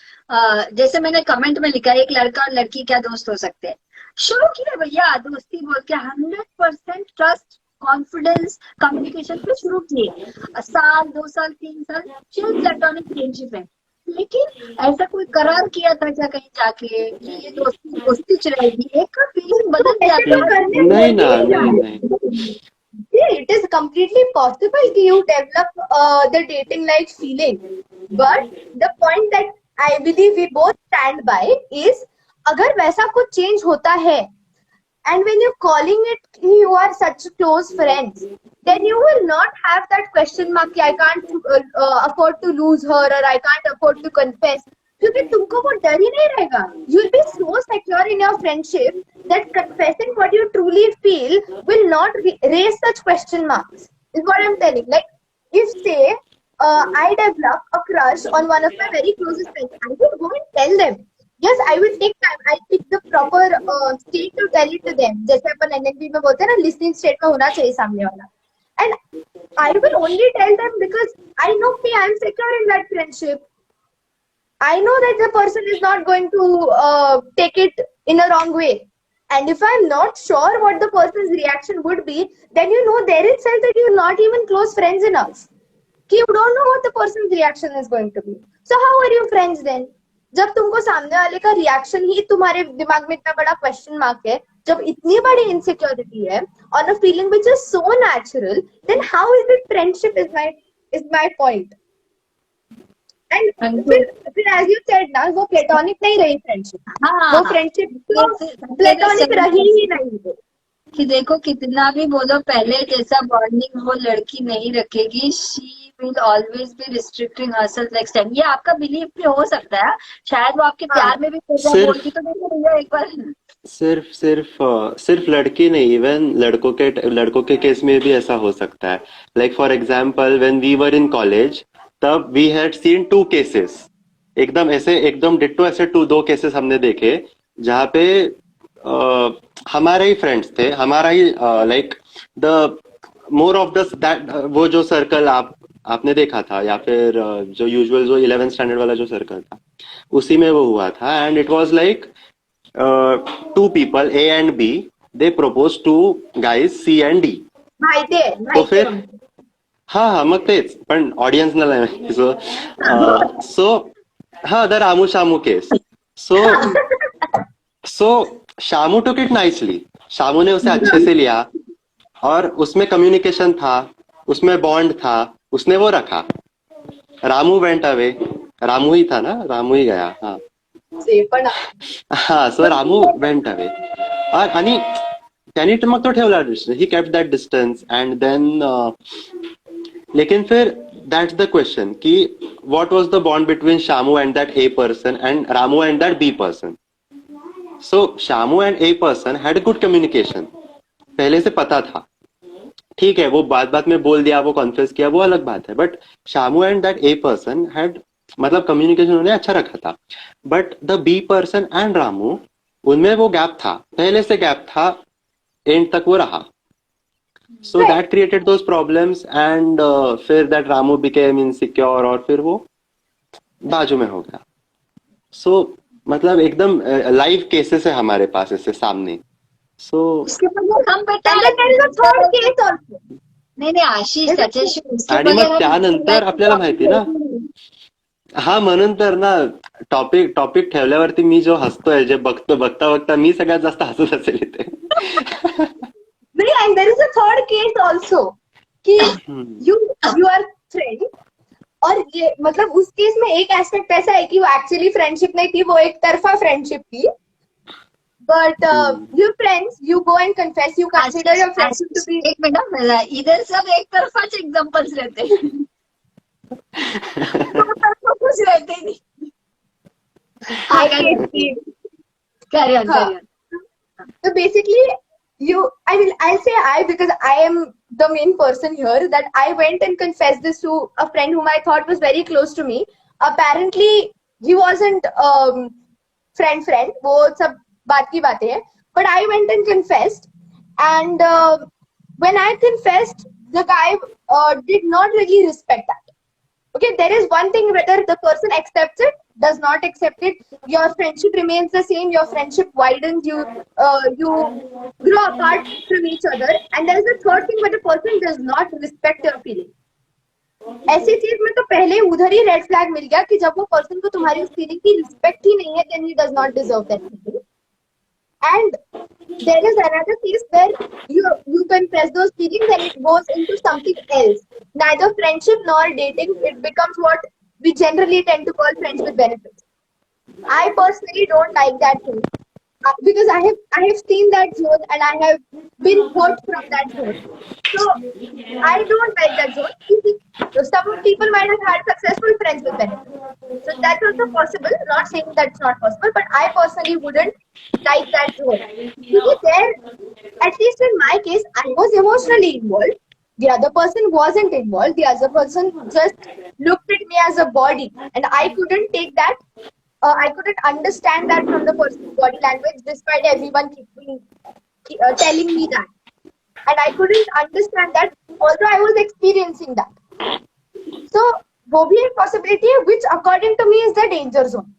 जैसे मैंने कमेंट में लिखा, एक लड़का और लड़की क्या दोस्त हो सकते हैं। शुरू किया भैया दोस्ती बोल के, 100% ट्रस्ट, कॉन्फिडेंस, कम्युनिकेशन पे शुरू किए। साल 2 साल 3 साल चिल प्लेटोनिक फ्रेंडशिप है, लेकिन ऐसा कोई करार किया था क्या कहीं जाके कि ये दोस्ती चलेगी? एक फीलिंग बदल जाती है। नहीं. It is completely possible that you develop the dating like feeling, but the point that I believe we both stand by is, अगर वैसा कुछ चेंज होता है and when you're calling it you are such close friends, then you will not have that question mark कि I can't afford to lose her or I can't afford to confess, क्योंकि तुमको वो डर ही नहीं रहेगा. You'll be so secure in your friendship that confessing what you truly feel will not raise such question marks, is what I'm telling. Like, if say I develop a crush on one of my very closest friends, I will go and tell them. Yes, I will take time. I pick the proper state to tell it to them. जैसे अपन NLP में बोलते हैं ना, listening state में होना चाहिए सामने वाला. And I will only tell them because I know me, I am secure in that friendship. I know that the person is not going to take it in a wrong way. And if I'm not sure what the person's reaction would be, then you know there itself that you're not even close friends enough. You don't know what the person's reaction is going to be. So how are you friends then? जब तुमको सामने वाले का reaction ही तुम्हारे दिमाग में इतना बड़ा क्वेश्चन मार्क है, जब इतनी बड़ी इनसिक्योरिटी है on a feeling which is so natural, then how is it friendship is my point. And फिर as you said ना, वो प्लेटोनिक नहीं रही फ्रेंडशिप. वो फ्रेंडशिप तो प्लेटोनिक रही ही नहीं. कि देखो कितना भी बोलो, पहले जैसा बॉन्डिंग वो लड़की नहीं रखेगी. She will always be restricting herself next time. ये आपका बिलीफ भी हो सकता है, शायद वो आपके प्यार में भी बोलती. तो देखो भैया एक बार, सिर्फ लड़की नहीं, इवन लड़कों के केस में भी ऐसा हो सकता है. Like for example, when we were in college, तब वी हैड सीन 2 केसेस. एकदम डिट्टो ऐसे 2 केसेस हमने देखे, जहाँ पे हमारे ही फ्रेंड्स थे, हमारा ही like the more of that वो जो सर्कल आपने देखा था, या फिर जो यूजुअल जो 11th स्टैंडर्ड वाला जो सर्कल था, उसी में वो हुआ था. And it was like 2 people, A and B, they proposed to guys C and D. तो फिर हा मग तेच, पण ऑडियन्सला सो हा the Ramu Shamu case. So Shamu took it nicely, Shamu ने उसे अच्छे से लिया और उसमें कम्युनिकेशन था, उसमें बॉन्ड था, उसने वो रखा. रामू वेंट अवे, रामू ही था ना, रामू ही गया. हाँ हाँ, सो रामू वेंट अवे आणि त्याने मग तो ठेवला, he kept that distance and then लेकिन फिर दैट्स द क्वेश्चन कि what was the bond between Shamu and that A person and Ramu and that B person. So Shamu and A person had good communication, पहले से पता था. ठीक है, वो बात में बोल दिया, वो कॉन्फ्रेस किया, वो अलग बात है. But Shamu and that A person had, मतलब कम्युनिकेशन उन्होंने अच्छा रखा था. But the B person and Ramu, उनमें वो गैप था, पहले से गैप था, एंड तक वो रहा. So that created those problems and फिर दैट रामू बिकेम इनसिक्योर और फिर वो बाजू में हो गया. सो मतलब एकदम लाइव केसेस है हमारे पास ऐसे सामने. सो उसके बगैर हम बेटा नाही आशिष त्याच्याशी उसके आणि बगैर मग त्यानंतर आपल्याला माहिती ना, हा म्हणून तर ना, टॉपिक ठेवल्यावरती मी जो हसतोय, जे बघता मी सगळ्यात जास्त हसत असेल इथे. नहीं, and there is a third case also कि you are friend, और ये मतलब उस केस में एक एस्पेक्ट ऐसा है कि वो एक्चुअली फ्रेंडशिप नहीं थी, वो एक तरफा फ्रेंडशिप थी. But you friends, you go and confess, you consider your friendship to be. एक मिनट, मला इधर सब एक तरफा एग्जांपल्स रहते हैं. कुछ रहते नहीं. Carry on. So basically, I'll say because I am the main person here, that I went and confessed this to a friend whom I thought was very close to me. Apparently, he wasn't friend. वो सब बात की बातें हैं. But I went and confessed, and when I confessed, the guy did not really respect that. Okay, there is one thing whether the person accepts it, does not accept it, your friendship remains the same, your friendship widens, you grow apart from each other, and there is a third thing where the person does not respect your feeling. ऐसी चीज में तो पहले उधर ही red flag मिल गया कि जब वो पर्सन को तुम्हारी उस फीलिंग की रिस्पेक्ट ही नहीं है, then he does not deserve that feeling. And there is another case where you confess those feelings and it goes into something else. Neither friendship nor dating, it becomes what we generally tend to call friends with benefits. I personally don't like that thing because I have seen that zone and I have been hurt from that zone. So I don't like that zone. Some people might have had successful friends with benefits. So that's also possible. Not saying that's not possible, but I personally wouldn't like that zone. Because there, at least in my case, I was emotionally involved. The other person wasn't involved. The other person just looked at me as a body, and I couldn't take that. I couldn't understand that from the person's body language, despite everyone telling me that. And I couldn't understand that, although I was experiencing that. So, वो भी एक possibility है, which according to me is the danger zone.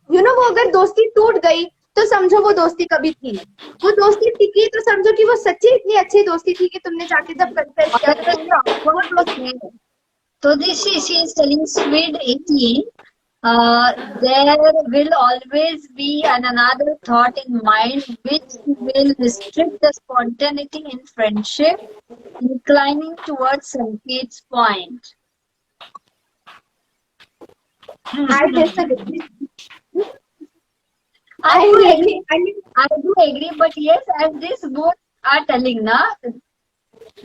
You know, वो अगर दोस्ती टूट गई तो समझो वो दोस्ती कभी थी नहीं. वो दोस्ती टिकी तो समझो कि वो सच्ची इतनी अच्छी दोस्ती थी कि तुमने जाके जब कन्फेस किया. So this she is telling sweet 18. There will always be another thought in mind which will restrict the spontaneity in friendship, inclining towards Sanket's point. I disagree. I do agree, but yes, as this both are telling na,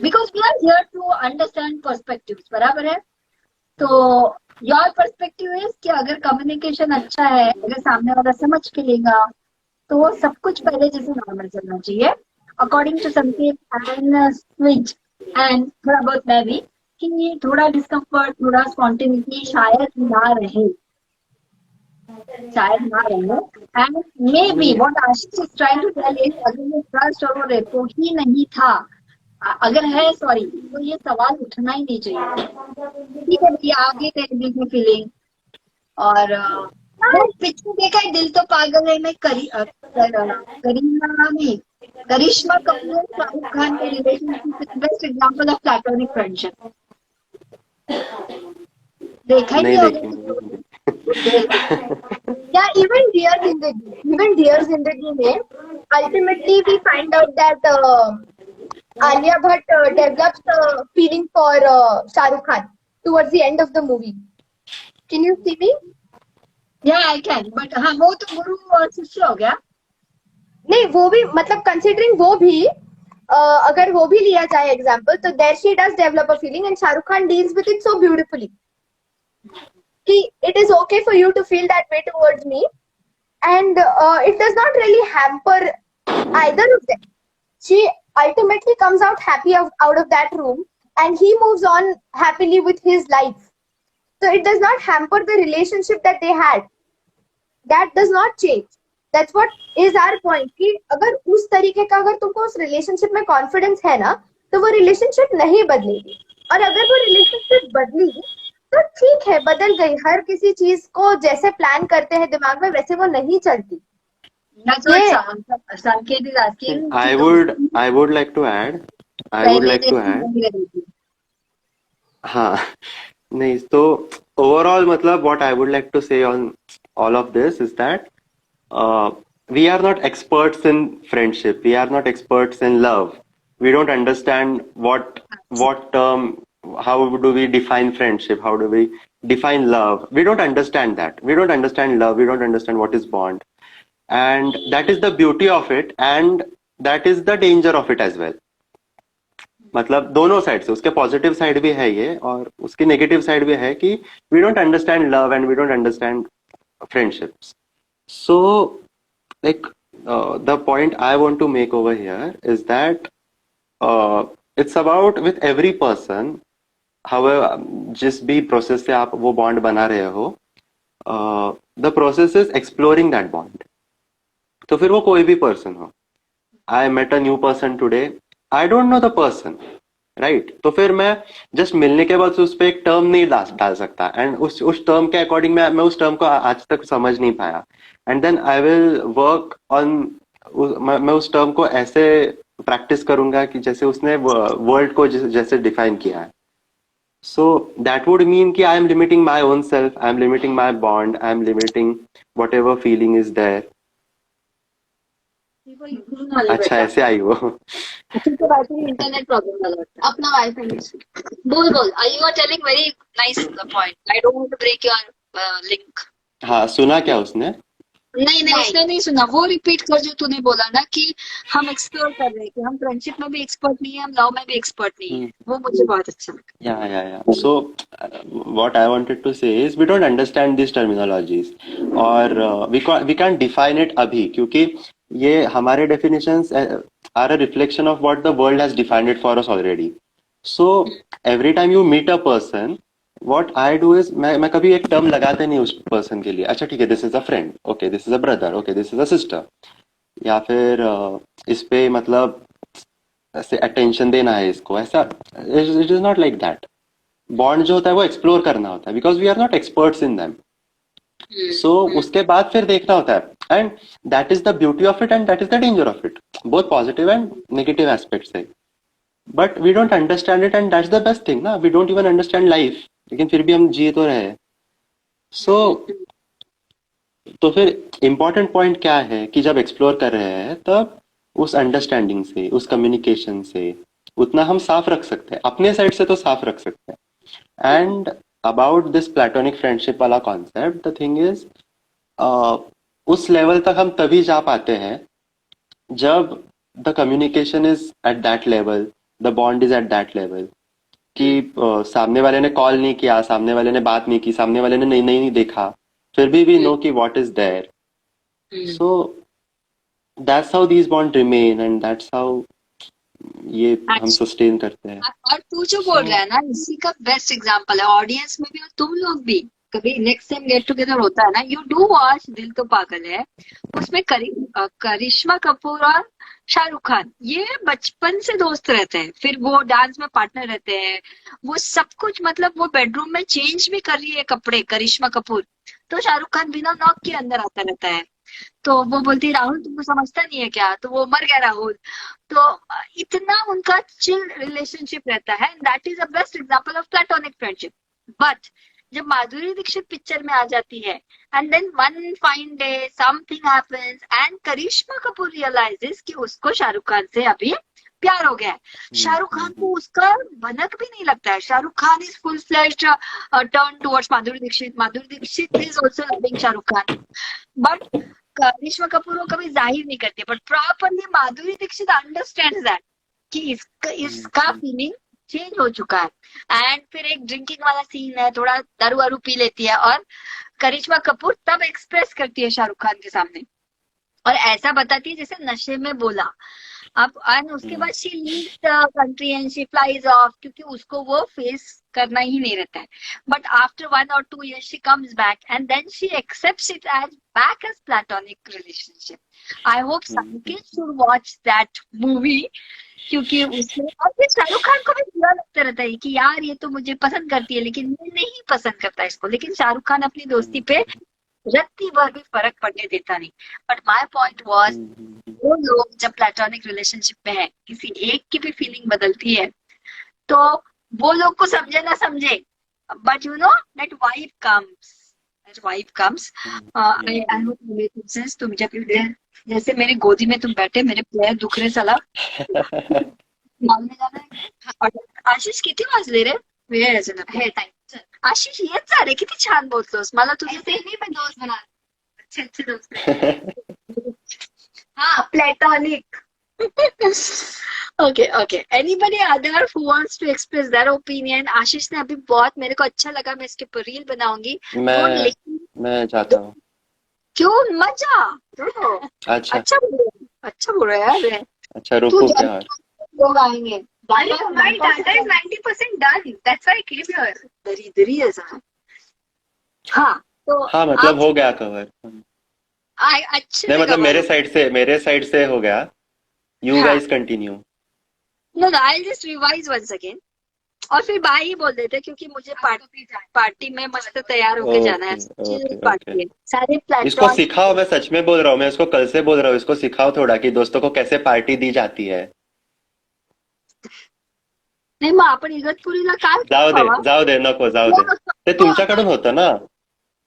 because we are here to understand perspectives, बराबर है? तो your perspective is कि अगर communication अच्छा है, अगर सामने वाला समझ के लेगा, तो सब कुछ पहले जैसे नॉर्मल चलना चाहिए. According to Sanket and Switch and थोड़ा बहुत मैं भी कि थोड़ा discomfort, थोड़ा spontaneity शायद ना रहे. And maybe what Ashish is trying to tell is अगर ये trust और वो रेपो ही नहीं था, अगर है सॉरी, तो ये सवाल उठना ही नहीं चाहिए. ठीक है भैया, आगे तेरे दिल में फीलिंग और पिक्चर देखा है दिल तो पागल है में करीना नहीं, करिश्मा कपूर शाहरुख खान के relationship best example of platonic friendship. देखा ही नहीं होगा. Yeah, even Dear Zindagi mein, ultimately we find out that Alia Bhatt develops a feeling for Shah Rukh Khan towards the end of the movie. Can you see me? Yeah, I can. But हाँ वो तो गुरु और शिष्य हो गया. नहीं वो भी मतलब कंसिडरिंग वो भी अगर वो भी लिया जाए एग्जांपल तो there she does develop a feeling and Shahrukh Khan deals with it so beautifully कि it is okay for you to feel that way towards me and it does not really hamper either of them. She ultimately comes out happy out of that room and he moves on happily with his life. So it does not hamper the relationship that they had. That does not change. That's what is our point कि अगर उस तरीके का अगर तुमको उस relationship में confidence है ना तो वो रिलेशनशिप नहीं बदलेगी और अगर वो रिलेशनशिप बदली तो ठीक है बदल गई हर किसी चीज को जैसे प्लान करते हैं दिमाग में वैसे वो नहीं चलती. That's what Sanket is asking. I would like to add. हाँ नहीं तो ओवरऑल मतलब what I would like to say on all of this is that we are not experts in friendship. We are not experts in love. We don't understand what term. How do we define friendship? How do we define love? We don't understand that. We don't understand love. We don't understand what is bond. And that is the beauty of it. And that is the danger of it as well. मतलब दोनों side से उसके positive side भी है ये और उसकी negative side भी है कि we don't understand love and we don't understand friendships. So like the point I want to make over here is that it's about with every person how जिस भी प्रोसेस से आप वो बॉन्ड बना रहे हो the process is exploring that bond. तो फिर वो कोई भी पर्सन हो. I met a new person today. I don't know the person right. तो फिर मैं जस्ट मिलने के बाद उस पर एक टर्म नहीं डाल सकता एंड उस टर्म के अकॉर्डिंग मैं उस टर्म को आज तक समझ नहीं पाया and then I will work on. मैं उस टर्म को ऐसे प्रैक्टिस करूंगा कि जैसे उसने वर्ल्ड को जैसे डिफाइन किया है. सो दैट वुड मीन कि I am limiting my own self. I am limiting my bond. I am limiting whatever feeling is there. अच्छा ऐसे आई वो. इंटरनेट प्रॉब्लम लगा अपना वाईफाई. बोल you are telling very nice point. I don't want to break your link. हाँ सुना क्या उसने? नहीं उसने नहीं सुना. वो रिपीट कर जो तूने बोला ना कि हम एक्सप्लोर कर रहे हैं कि हम फ्रेंडशिप में भी एक्सपर्ट नहीं है हम लव में भी एक्सपर्ट नहीं है. वो मुझे बहुत अच्छा लगा. Yeah. So, what I wanted to say is we don't understand these terminologies और we can't define it अभी क्योंकि ये हमारे definitions are a reflection of what the world has defined it for us already. So, every time you meet a person, what I do is मैं कभी एक term लगाते नहीं उस person के लिए. अच्छा ठीक है, this is a friend, okay, this is a brother, okay, this is a sister. या फिर इस पे मतलब ऐसे अटेंशन देना है इसको ऐसा. It is not like that. Bond जो होता है वो एक्सप्लोर करना होता है because we are not experts in them. सो उसके बाद फिर देखना होता है and that is the beauty of it and that is the danger of it. Both positive and negative aspects है but we don't understand it and that's the best thing ना. We don't even understand life लेकिन फिर भी हम जिए तो रहे. सो तो फिर इम्पोर्टेंट पॉइंट क्या है कि जब एक्सप्लोर कर रहे हैं तब उस अंडरस्टैंडिंग से उस कम्युनिकेशन से उतना हम साफ रख सकते हैं. अपने साइड से तो साफ रख सकते हैं. And about this platonic friendship वाला कॉन्सेप्ट द थिंग इज उस लेवल तक हम तभी जा पाते हैं जब the communication is at that level, the bond is at that level कि सामने वाले ने कॉल नहीं किया, सामने वाले ने बात नहीं की, सामने वाले ने नहीं देखा, फिर भी वी नो कि what is there. So that's how these bonds remain and that's how ये हम सस्टेन करते हैं. और तू जो बोल रहा है ना इसी का बेस्ट एग्जांपल है ऑडियंस में भी और तुम लोग भी कभी नेक्स्ट टाइम गेट टुगेदर होता है ना यू डू वॉच दिल तो पागल है. उसमें करिश्मा कपूर और शाहरुख खान ये बचपन से दोस्त रहते हैं. फिर वो डांस में पार्टनर रहते हैं. वो सब कुछ मतलब वो बेडरूम में चेंज भी कर रही है कपड़े करिश्मा कपूर तो शाहरुख खान बिना नॉक के अंदर आता रहता है. तो वो बोलती राहुल तुमको समझता नहीं है क्या. तो वो मर गया राहुल. तो इतना उनका चिल रिलेशनशिप रहता है. That is the best example of platonic friendship. But जब माधुरी दीक्षित पिक्चर में आ जाती है and then one fine day something happens and Karisma Kapoor realizes कि उसको शाहरुख खान से अभी प्यार हो गया है। शाहरुख खान को उसका भनक भी नहीं लगता है। Shahrukh Khan is full fleshed turn towards Madhuri Dixit is also loving Shahrukh Khan, but Karisma Kapoor वो कभी जाहिर नहीं करती, but properly Madhuri Dixit understand that कि इसका फीलिंग चेंज हो चुका है। एंड फिर एक ड्रिंकिंग वाला सीन है, थोड़ा दारू वारू पी लेती है और करिश्मा कपूर तब एक्सप्रेस करती है शाहरुख खान के सामने और ऐसा बताती है जैसे नशे में बोला। अब एंड उसके बाद she leaves the country and she flies off, क्योंकि उसको वो फेस करना ही नहीं रहता है। But after 1 or 2 years she comes back and then she accepts it as back as platonic relationship. I hope Sanket should watch that movie, क्योंकि उसमें और फिर शाहरुख खान को भी बुरा लगता रहता है कि यार ये तो मुझे पसंद करती है लेकिन मैं नहीं पसंद करता इसको, लेकिन शाहरुख खान अपनी दोस्ती पे रत्ती भर भी फर्क पड़ने देता नहीं। बट माय पॉइंट वाज वो लोग जब प्लेटोनिक रिलेशनशिप में है, किसी एक की भी फीलिंग बदलती है तो वो लोग को समझे ना समझे, but you know that wife comes. I hope तुम जब जैसे मेरी गोदी में तुम बैठे, मेरे पैर दुख रहे साला मालने जाना है। और आशिष किती वाजले रे? वेळ आहे अजून, हे टाइम। आशिष येत जा रे, किती छान बोलतोस, मला तुझे ते मी पण दोस्त बना अच्छे अच्छे दोस्त। हाँ platonic. Okay anybody other who wants to express their opinion? Ashish ने अभी बहुत मेरे को अच्छा लगा, मैं इसके ऊपर रील बनाऊंगी। मैं चाहता हूँ। क्यों? मजा अच्छा अच्छा बोल रहा है यार। अच्छा रुको यार, लोग आएंगे। My data is 90% done. That's why I came here. दरिद्री ऐसा। हाँ तो हाँ मतलब हो गया कवर। अच्छे नहीं मतलब मेरे साइड से हो गया। यू हाँ। Guys continue. No I just revise once again और फिर बाय ही बोल देते, क्योंकि मुझे पार्टी में मस्त तैयार होके जाना है। ओके, पार्टी है सारे इसको प्लेटफॉर्म। सिखाओ, मैं सच में बोल रहा हूँ, मैं इसको कल से बोल रहा हूँ, इसको सिखाओ थोड़ा कि दोस्तों को कैसे पार्टी दी जाती है। नाही मग आपण इगतपुरीला काय जाऊ दे नको जाऊ दे, ते तुमच्याकडून होतं ना।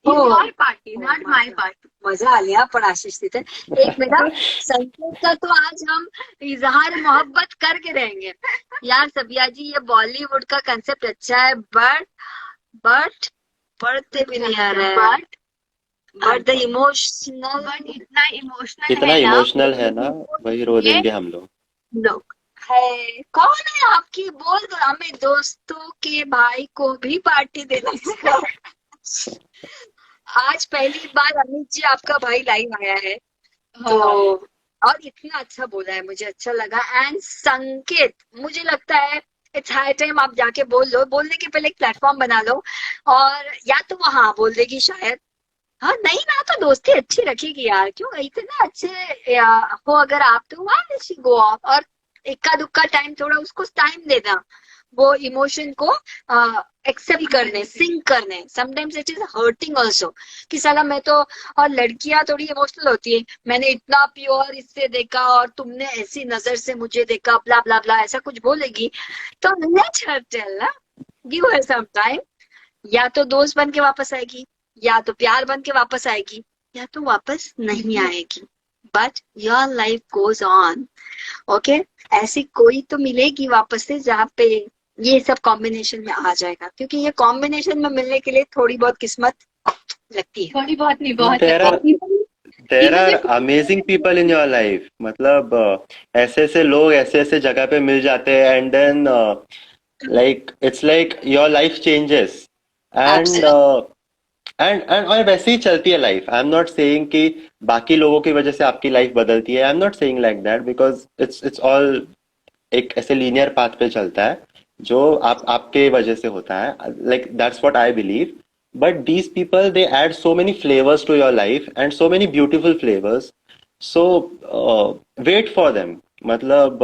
Your party, not my party. मजा आली हा पण आशीष तिथे। एक मिनट, संकेत का तो आज हम इजहार मोहब्बत करके रहेंगे यार। सबिया जी ये बॉलीवुड का कंसेप्ट अच्छा है, बट पढ़ते भी नहीं आ रहा है। बट द इमोशनल, But इतना इतना है ना, इमोशनल है ना, वही रो देंगे हम लोग। लोग है। कौन है आपकी? बोल दो हमें, दोस्तों के भाई को भी पार्टी देना सिखाओ। आज पहली बार अमित जी आपका भाई लाइव आया है तो और इतना अच्छा बोला है, मुझे अच्छा लगा। एंड संकेत मुझे लगता है इट्स हाई टाइम आप जाके बोल लो, बोलने के पहले एक प्लेटफॉर्म बना लो, और या तो वो हाँ बोल देगी शायद, हाँ नहीं ना तो दोस्ती अच्छी रखेगी यार। क्यों इतना अच्छे हो अगर आप, तो why will she go of? और इक्का दुक्का टाइम थोड़ा उसको टाइम देना, वो इमोशन को एक्सेप्ट करने, सिंक करने। Sometimes it is hurting also कि साला मैं तो, और लड़कियां थोड़ी इमोशनल होती है, मैंने इतना प्योर इससे देखा और तुमने ऐसी नजर से मुझे देखा, ब्ला ब्ला ब्ला ऐसा कुछ बोलेगी तो लेट्स हर टेल ना, गिव हर सम टाइम। या तो दोस्त बन के वापस आएगी, या तो प्यार बन के वापस आएगी, या तो वापस नहीं आएगी। But your life goes on. Okay, ऐसी कोई तो मिलेगी वापस से जहाँ पे ये सब कॉम्बिनेशन में आ जाएगा, क्योंकि ये कॉम्बिनेशन में मिलने के लिए थोड़ी बहुत किस्मत लगती है। थोड़ी बहुत नहीं, बहुत There are amazing people in your life. मतलब ऐसे ऐसे लोग ऐसे ऐसे जगह पे मिल जाते हैं, and then like it's like your life changes and और वैसे ही चलती है life. I am not saying कि बाकी लोगों की वजह से आपकी लाइफ बदलती है। आई am not saying like that, because it's all एक ऐसे लीनियर पाथ पे चलता है जो आपके वजह से होता है। Like that's what I believe. But these people they add so many flavours to your life and so many beautiful flavours, so wait for them. मतलब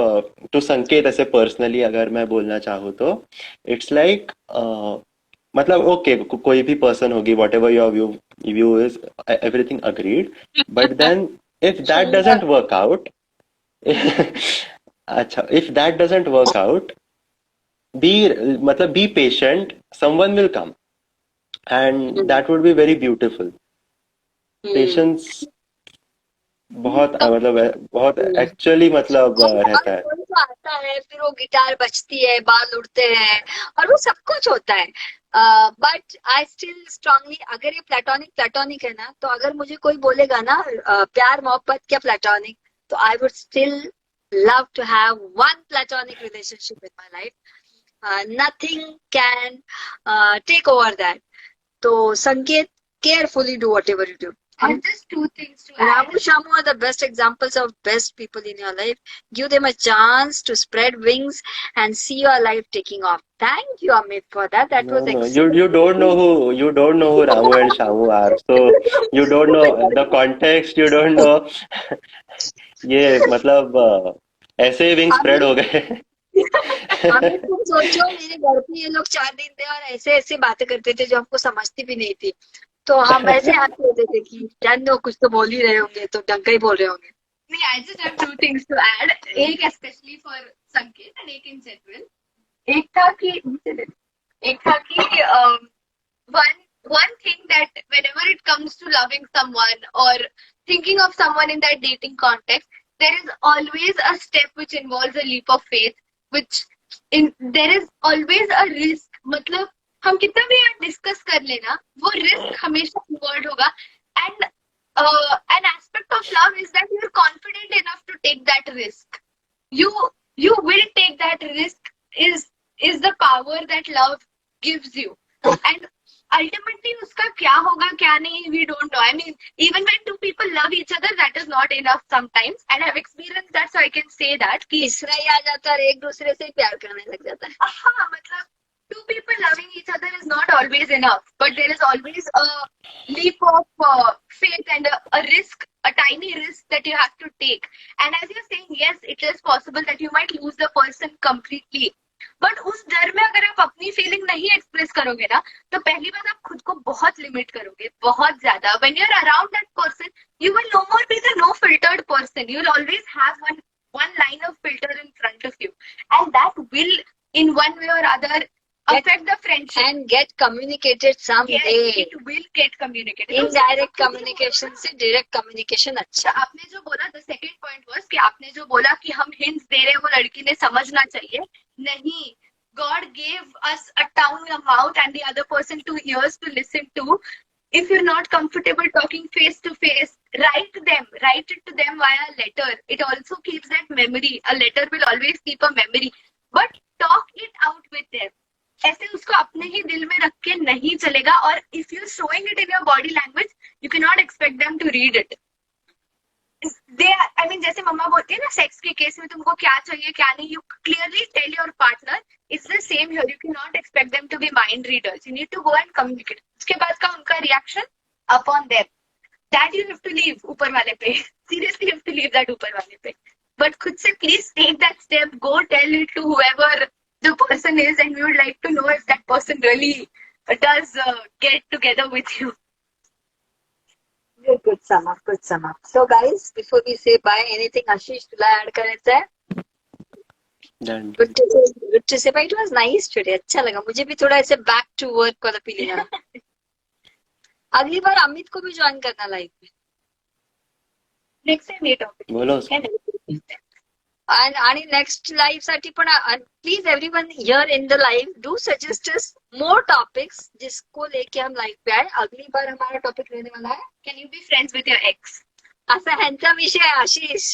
टू संकेत ऐसे पर्सनली अगर मैं बोलना चाहूँ तो इट्स लाइक मतलब ओके कोई भी पर्सन होगी, whatever your view is, everything agreed, but then if that doesn't work out अच्छा if that doesn't work out, be patient, someone will come. and that would be very beautiful. Patience बहुत मतलब बहुत actually मतलब रहता है. कोई तो आता है, फिर वो गिटार बजती है, बाल उड़ते हैं, और वो सब कुछ होता है. बट आई स्टिल स्ट्रांगली, अगर ये प्लेटोनिक है ना, तो अगर मुझे कोई बोलेगा ना प्यार मोहब्बत क्या प्लेटोनिक, तो I would still love to have one platonic relationship in my life. Nothing can take over that. So Sanket, carefully do whatever you do. And just two things to add. Ramu Shamu are the best examples of best people in your life. Give them a chance to spread wings and see your life taking off. Thank you, Amit, for that. That was No, excellent. you don't know who Ramu and Shamu are, so you don't know the context. You don't know. ये मतलब ऐसे wing spread हो गए. अमित, तुम सोचो मेरे घर पे ये लोग 4 दिन थे और ऐसे ऐसे बातें करते थे जो हमको समझती भी नहीं थी. तो हम ऐसे हैप्पी होते थे कि जान दो, कुछ तो बोल ही रहे होंगे, तो डंका ही बोल रहे होंगे. नहीं, I just have two things to add. एक especially for Sanket and एक in general. एक था कि one thing that whenever it comes to loving someone or thinking of someone in that dating context, there is always a step which involves a leap of faith, there is always a risk. मतलब हम कितना भी discuss कर लेना, वो risk हमेशा involve होगा. And an aspect of love is that you're confident enough to take that risk. You will take that risk is the power that love gives you. And ultimately उसका क्या होगा क्या नहीं, we don't know. I mean, even when two people love each other, that is not enough sometimes, and I've experienced that, so I can say that कि तीसरा ही आ जाता है और एक दूसरे से ही प्यार करने लग जाता है. हाँ, मतलब two people loving each other is not always enough, but there is always a leap of faith and a risk, a tiny risk that you have to take. And as you're saying, yes, it is possible that you might lose the person completely. But उस डर में अगर आप अपनी feeling नहीं express करोगे ना, तो पहली बात आप खुद को बहुत लिमिट करोगे, बहुत ज्यादा. When you are around that person, you will no more be the no filtered person. You will always have one line of filter in front of you, and that will in one way or other affect the friendship and get communicated someday. Yes, it will get communicated. Indirect communication से direct communication अच्छा. आपने जो बोला, the second point was कि आपने जो बोला कि हम hints दे रहे हैं, वो लड़की ने समझना चाहिए. नहीं, God gave us a tongue, a mouth, and the other person 2 ears to listen to. If you're not comfortable talking face to face, write it to them via letter. It also keeps that memory. A letter will always keep a memory, but talk it out with them. ऐसे उसको अपने ही दिल में रख के नहीं चलेगा. और if you're showing it in your body language, you cannot expect them to read it. जैसे मम्मा बोलती है ना, सेक्स के केस में तुमको क्या चाहिए क्या नहीं, you clearly tell your partner. It's the same here. You cannot expect them to be mind readers. You need to go and communicate. उसके बाद का उनका reaction upon them. That you have to leave ऊपर वाले पे. Seriously, you have to leave that ऊपर वाले पे. But खुद से please take that step. Go tell it to whoever the person is, and we would like to know if that person really does get together with you. Good sum up. So guys, before we say bye, anything Ashish तुला add करायचं है? Done. Good to say bye. It was nice today. अच्छा लगा. मुझे भी थोड़ा ऐसे back to work वाला फीलिंग आया. अगली बार अमित को भी ज्वाइन करना लाइव में. Next time ये topic. बोलो उसको. आणि नेक्स्ट लाईव्ह साठी पण please everyone here in the live do suggest us more topics जिसको लेके हम लाइव पे आए. अगली बार हमारा टॉपिक रहने वाला है, Can you be friends with your ex? असा ह्यांचा विषय आहे Ashish.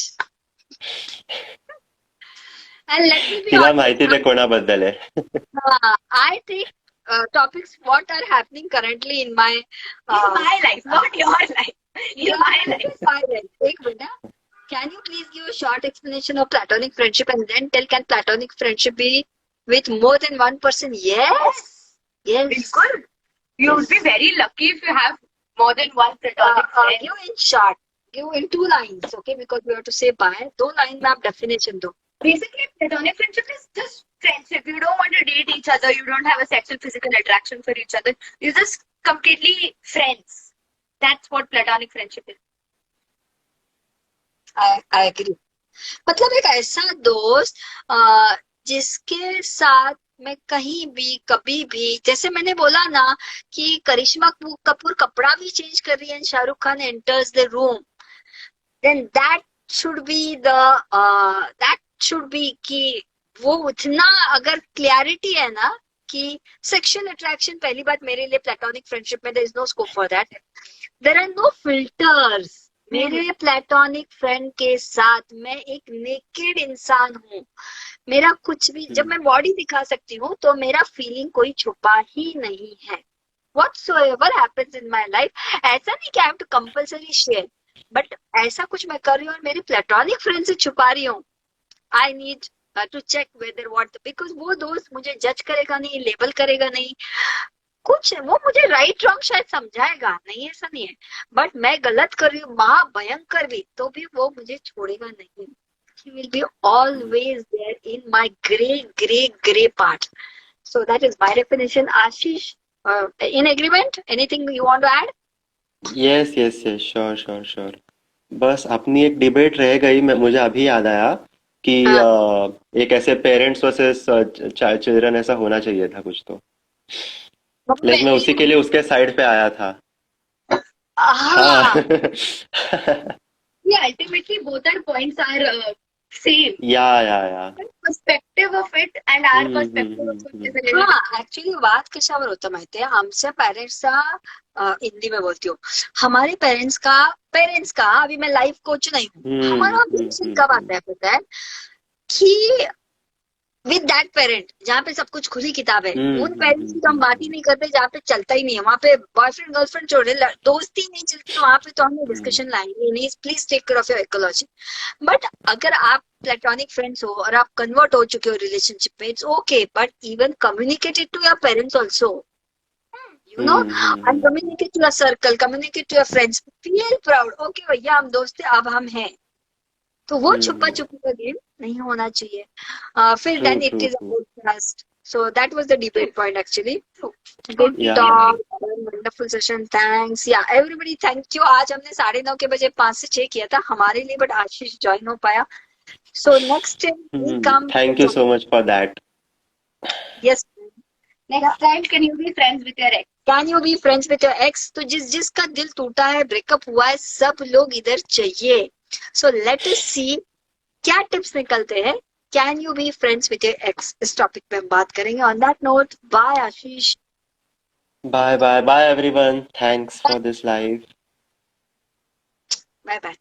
And let me be तिला honest, माहिती ते कोणाबद्दल आहे. I think topics what are happening currently in my In my life, not your life. In my life. एक minute. Can you please give a short explanation of platonic friendship and then tell, can platonic friendship be with more than one person? Yes. बिल्कुल. You would be very lucky if you have more than one platonic friend. Give in short. Give in 2 lines, okay? Because we have to say bye. 2 lines में आप definition दो. Basically, platonic friendship is just friendship. You don't want to date each other. You don't have a sexual, physical attraction for each other. You're just completely friends. That's what platonic friendship is. I agree. मतलब एक ऐसा दोस्त जिसके साथ मैं कहीं भी कभी भी, जैसे मैंने बोला ना कि करिश्मा कपूर कपड़ा भी चेंज कर रही है and Shahrukh Khan enters the room, then that should be कि वो उतना, अगर क्लैरिटी है ना कि सेक्सुअल अट्रैक्शन, पहली बात मेरे लिए प्लेटोनिक फ्रेंडशिप में there is no scope for that, there are no filters. मेरे प्लेटोनिक फ्रेंड के साथ मैं एक नेकेड इंसान हूँ, मेरा कुछ भी, जब मैं बॉडी दिखा सकती हूँ तो मेरा फीलिंग कोई छुपा ही नहीं है। whatsoever happens in my life, ऐसा नहीं कि I have to compulsory share, but ऐसा कुछ मैं कर रही हूँ और मेरे प्लेटोनिक फ्रेंड से छुपा रही हूँ, I need to check whether what, because वो दोस्त मुझे जज करेगा नहीं, लेबल करेगा नहीं, कुछ वो मुझे राइट रॉन्ग शायद समझाएगा नहीं, ऐसा नहीं है, बट मैं गलत कर रही हूँ महाभयंकर भी, तो भी वो मुझे छोड़ेगा नहीं। He will be always there in my gray part. So that is my definition. Ashish, in agreement? Anything you want to add? Yes yes yes, sure sure sure. बस अपनी एक डिबेट रह गई, मैं मुझे अभी याद आया कि एक ऐसे पेरेंट्स वर्सेस चिल्ड्रन ऐसा होना चाहिए था कुछ तो, लाइक मैं उसी के लिए उसके साइड पे आया था। हाँ। Yeah, ultimately both our points are same. या Perspective of it and our perspective of it is a little. हाँ, actually बात कशावर होतं माहितीये, आमच्या पेरेंट्सचा, हिंदी में बोलती हूँ, हमारे पेरेंट्स का अभी मैं लाइफ कोच नहीं हूँ, हमारा ऑब्जर्वेशन कब आता है पता है कि विद दैट पेरेंट जहाँ पे सब कुछ खुली किताब है, उन पेरेंट्स की तो हम बात ही नहीं करते जहाँ पे चलता ही नहीं है, वहाँ पे बॉयफ्रेंड गर्लफ्रेंड छोड़े दोस्ती नहीं चलती, वहाँ पे तो हम डिस्कशन लाएंगे नहीं, please take care of your ecology. But अगर आप प्लेटोनिक फ्रेंड्स हो और आप कन्वर्ट हो चुके हो रिलेशनशिप में, it's okay, but even communicate it to your parents also, you know, and communicate to your circle, communicate to your friends, feel proud, okay भैया हम दोस्त थे अब हम हैं, तो वो छुपा छुपी का गेम नहीं होना चाहिए। फिर then it is about trust, so that was the debate point actually. Good talk, wonderful session, thanks yeah everybody, thank you. आज हमने 9:30 के बजे 5 से 6 किया था हमारे लिए, बट आशीष ज्वाइन हो पाया, so next time come. Thank you so much for that. Yes, next time can you be friends with your x, can you be friends with your x, तो जिसका दिल टूटा है, ब्रेकअप हुआ है, सब लोग इधर चाहिए। So let us see क्या टिप्स निकलते हैं। Can you be friends with your ex, इस टॉपिक पे हम बात करेंगे। On that note, bye Ashish, bye bye bye everyone, thanks for this live, bye bye.